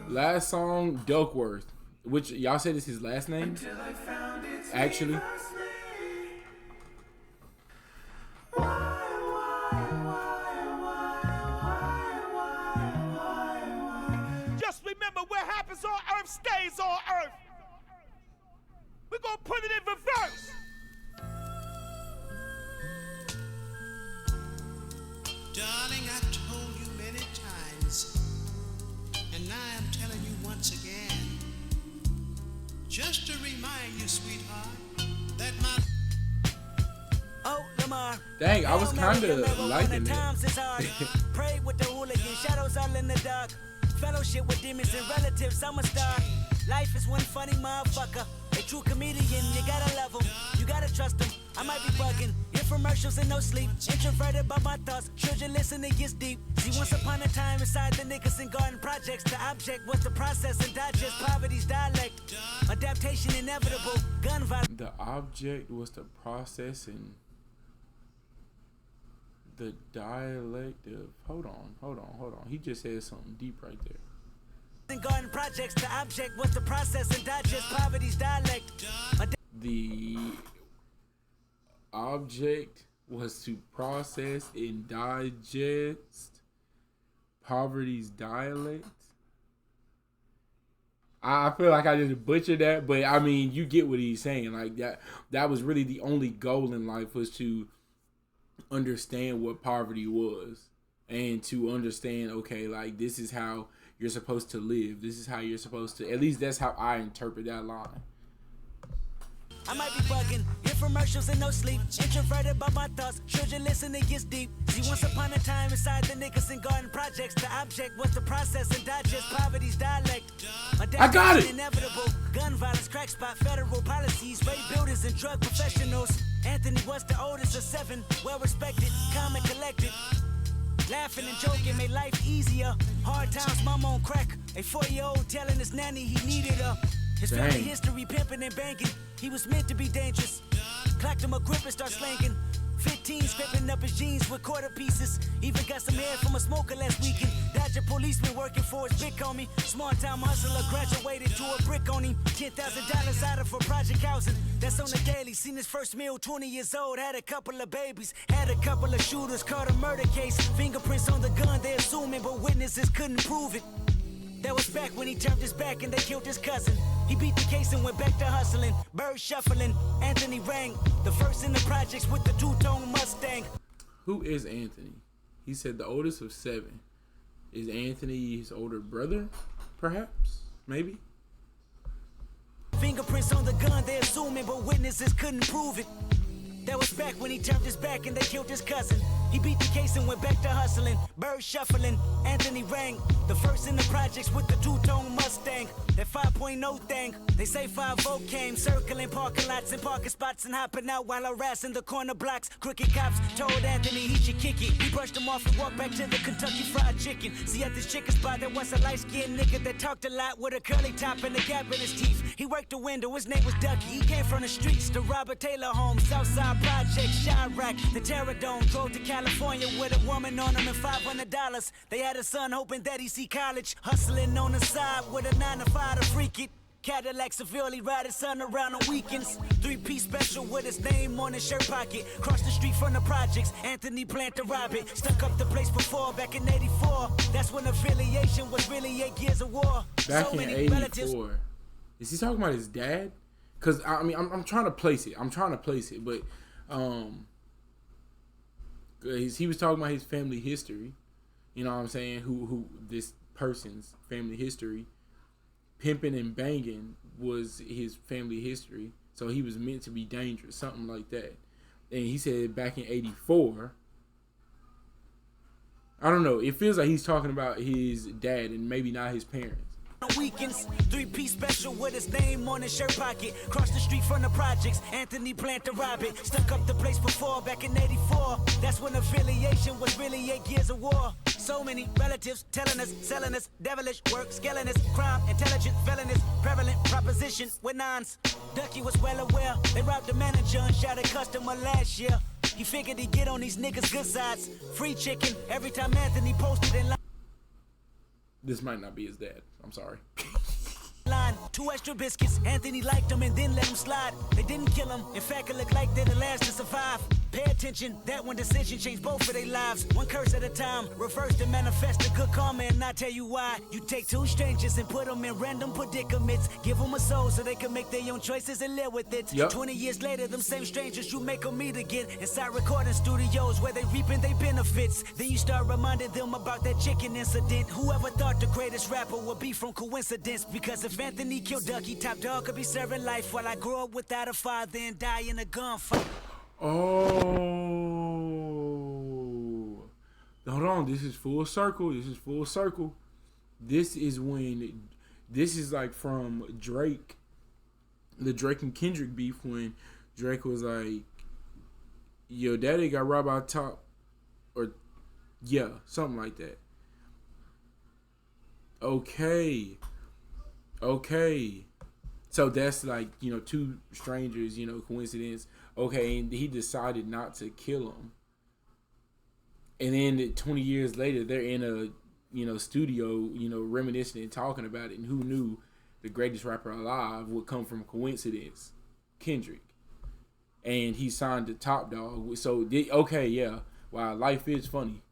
last song, Duckworth, which y'all said is his last name, actually. Just remember, what happens on earth stays on earth. We're gonna put it in reverse. Darling, I told you many times, and now I'm telling you once again, just to remind you, sweetheart, that my... Oh, Lamar. Dang, I was kind of liking that. Pray with the hooligan, shadows all in the dark. Fellowship with demons and relatives, I'm a star. Life is one funny motherfucker. A true comedian, you gotta love him, you gotta trust him. I might be bugging, infomercials and no sleep. Introverted by my thoughts, should you listen, it gets deep. See, once upon a time inside the Nicholson Garden projects, the object was the process and digest poverty's dialect. Adaptation inevitable, gun violence. The object was the process and the dialect of. Hold on. He just said something deep right there. Garden projects, the object was the process and digest poverty's dialect. The object was to process and digest poverty's dialect. I feel like I just butchered that, but I mean, you get what he's saying. Like that was really the only goal in life, was to understand what poverty was and to understand, okay, like this is how you're supposed to live. This is how you're supposed to, at least that's how I interpret that line. I might be bugging, infomercials and no sleep. Introverted by my thoughts, should you listen, it gets deep. See, once upon a time inside the Nicholson Garden projects, the object was the process and digest poverty's dialect. I got it. Inevitable, gun violence, crack spot, federal policies, rape builders and drug professionals. Anthony was the oldest of 7, well respected, calm and collected. Laughing and joking made life easier. Hard times, mama on crack. A 4-year-old telling his nanny he needed her. His family history, pimping and banging. He was meant to be dangerous. Clacked him a grip and start slanging. 15, scraping up his jeans with quarter pieces. Even got some hair from a smoker last weekend. Dodger policeman working for his big homie. Small time hustler graduated to a brick on him. $10,000 out of for project housing. That's on the daily. Seen his first meal, 20 years old. Had a couple of babies. Had a couple of shooters. Caught a murder case. Fingerprints on the gun, they assuming, but witnesses couldn't prove it. That was back when he turned his back and they killed his cousin. He beat the case and went back to hustling. Bird shuffling, Anthony rang. The first in the projects with the two-tone Mustang. Who is Anthony? He said the oldest of 7. Is Anthony his older brother? Perhaps? Maybe? Fingerprints on the gun, they assuming, but witnesses couldn't prove it. That was back when he turned his back and they killed his cousin. He beat the case and went back to hustling. Bird shuffling, Anthony rang. The first in the projects with the two-tone Mustang. That 5.0 thing. They say 5-0 came, circling parking lots and parking spots and hopping out while harassing the corner blocks. Crooked cops told Anthony he should kick it. He brushed him off and walked back to the Kentucky Fried Chicken. See, at this chicken spot there was a light-skinned nigga that talked a lot with a curly top and a gap in his teeth. He worked the window, his name was Ducky. He came from the streets, the Robert Taylor home, Southside Project, Chirac, the Terror Dome. Drove to California with a woman on him and $500. They had a son hoping that he see college. Hustling on the side with a 9-to-5 to freak it. Cadillac severely ride his son around on weekends. 3-piece special with his name on his shirt pocket. Cross the street from the projects, Anthony planned to rob it. Stuck up the place before, back in 84. That's when affiliation was really 8 years of war. Back So in many 84. relatives. Is he talking about his dad? Because, I mean, I'm trying to place it. But he was talking about his family history. You know what I'm saying? Who this person's family history. Pimping and banging was his family history. So he was meant to be dangerous, something like that. And he said back in 84. I don't know. It feels like he's talking about his dad and maybe not his parents. Weekends, 3-piece special with his name on his shirt pocket. Cross the street from the projects, Anthony planned to rob it. Stuck up the place before, back in 84. That's when affiliation was really 8 years of war. So many relatives telling us, selling us, devilish work, scaling us, crime, intelligent, felonies, prevalent proposition with nines. Ducky was well aware. They robbed the manager and shot a customer last year. He figured he'd get on these niggas' good sides. Free chicken every time Anthony posted in line. This might not be his dad. I'm sorry. 2 extra biscuits. Anthony liked them and then let them slide. They didn't kill him. In fact, it looked like they're the last to survive. Pay attention. That one decision changed both of their lives. One curse at a time. Reverse and manifest a good karma, and I'll tell you why. You take 2 strangers and put them in random predicaments. Give them a soul so they can make their own choices and live with it. Yep. 20 years later, them same strangers, you make them meet again. Inside recording studios where they reaping their benefits. Then you start reminding them about that chicken incident. Whoever thought the greatest rapper would be from coincidence? Because if Anthony killed Ducky, Top Dog could be serving life while I grow up without a father and die in a gunfight. Oh, hold on. This is full circle. This is when, this is like from Drake the Drake and Kendrick beef when Drake was like, "Yo, daddy got robbed by top," or yeah, something like that. Okay. So that's like, you know, two strangers, you know, coincidence. Okay, and he decided not to kill him. And then 20 years later, they're in a, you know, studio, you know, reminiscing and talking about it. And who knew the greatest rapper alive would come from coincidence? Kendrick. And he signed to Top Dog. So, okay, yeah. Wow, life is funny.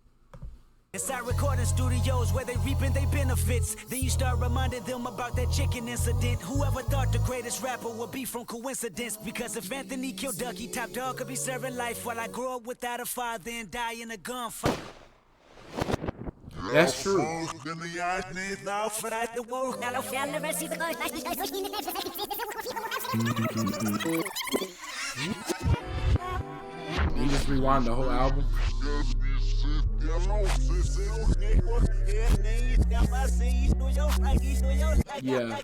Inside recording studios where they reaping their benefits. Then you start reminding them about that chicken incident. Whoever thought the greatest rapper would be from coincidence? Because if Anthony killed Ducky, Top Dog could be serving life while I grow up without a father and die in a gunfight. That's true. You just rewind the whole album. Yeah.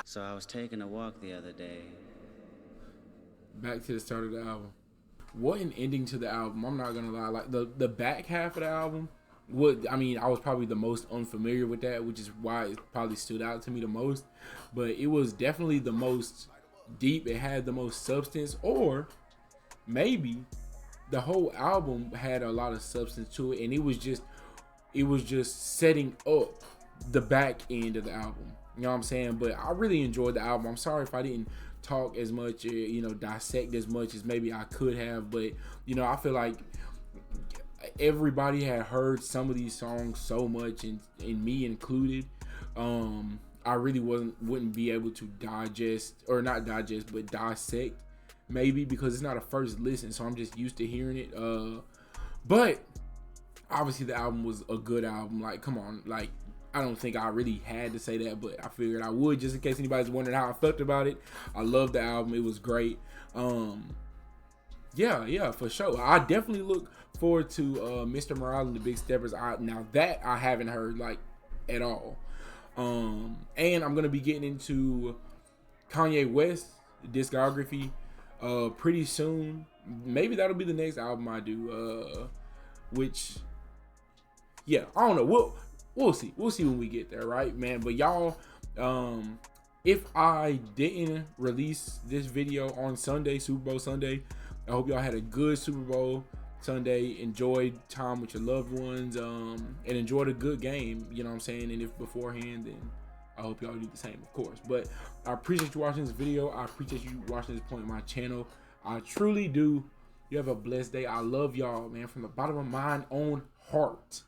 So I was taking a walk the other day. Back to the start of the album. What an ending to the album. I'm not gonna lie. Like the back half of the album, I was probably the most unfamiliar with that, which is why it probably stood out to me the most. But it was definitely the most deep. It had the most substance, or maybe the whole album had a lot of substance to it, and it was just setting up the back end of the album. You know what I'm saying? But I really enjoyed the album. I'm sorry if I didn't talk as much, you know, dissect as much as maybe I could have. But, you know, I feel like everybody had heard some of these songs so much, and me included. I really wouldn't be able to dissect maybe, because it's not a first listen, so I'm just used to hearing it. But obviously the album was a good album. Like, come on, like, I don't think I really had to say that, but I figured I would, just in case anybody's wondering how I felt about it. I love the album. It was great. Yeah, for sure. I definitely look forward to Mr. Morale and the Big Steppers. Now that I haven't heard, like, at all. And I'm gonna be getting into Kanye West discography pretty soon. Maybe that'll be the next album I do. Which, yeah, I don't know. We'll see when we get there, right, man? But y'all, if I didn't release this video on Sunday, Super Bowl Sunday, I hope y'all had a good Super Bowl Sunday, enjoyed time with your loved ones, and enjoyed a good game, you know what I'm saying? And if beforehand, then I hope y'all do the same, of course. But I appreciate you watching this video. I appreciate you watching this point in my channel. I truly do. You have a blessed day. I love y'all, man, from the bottom of my own heart.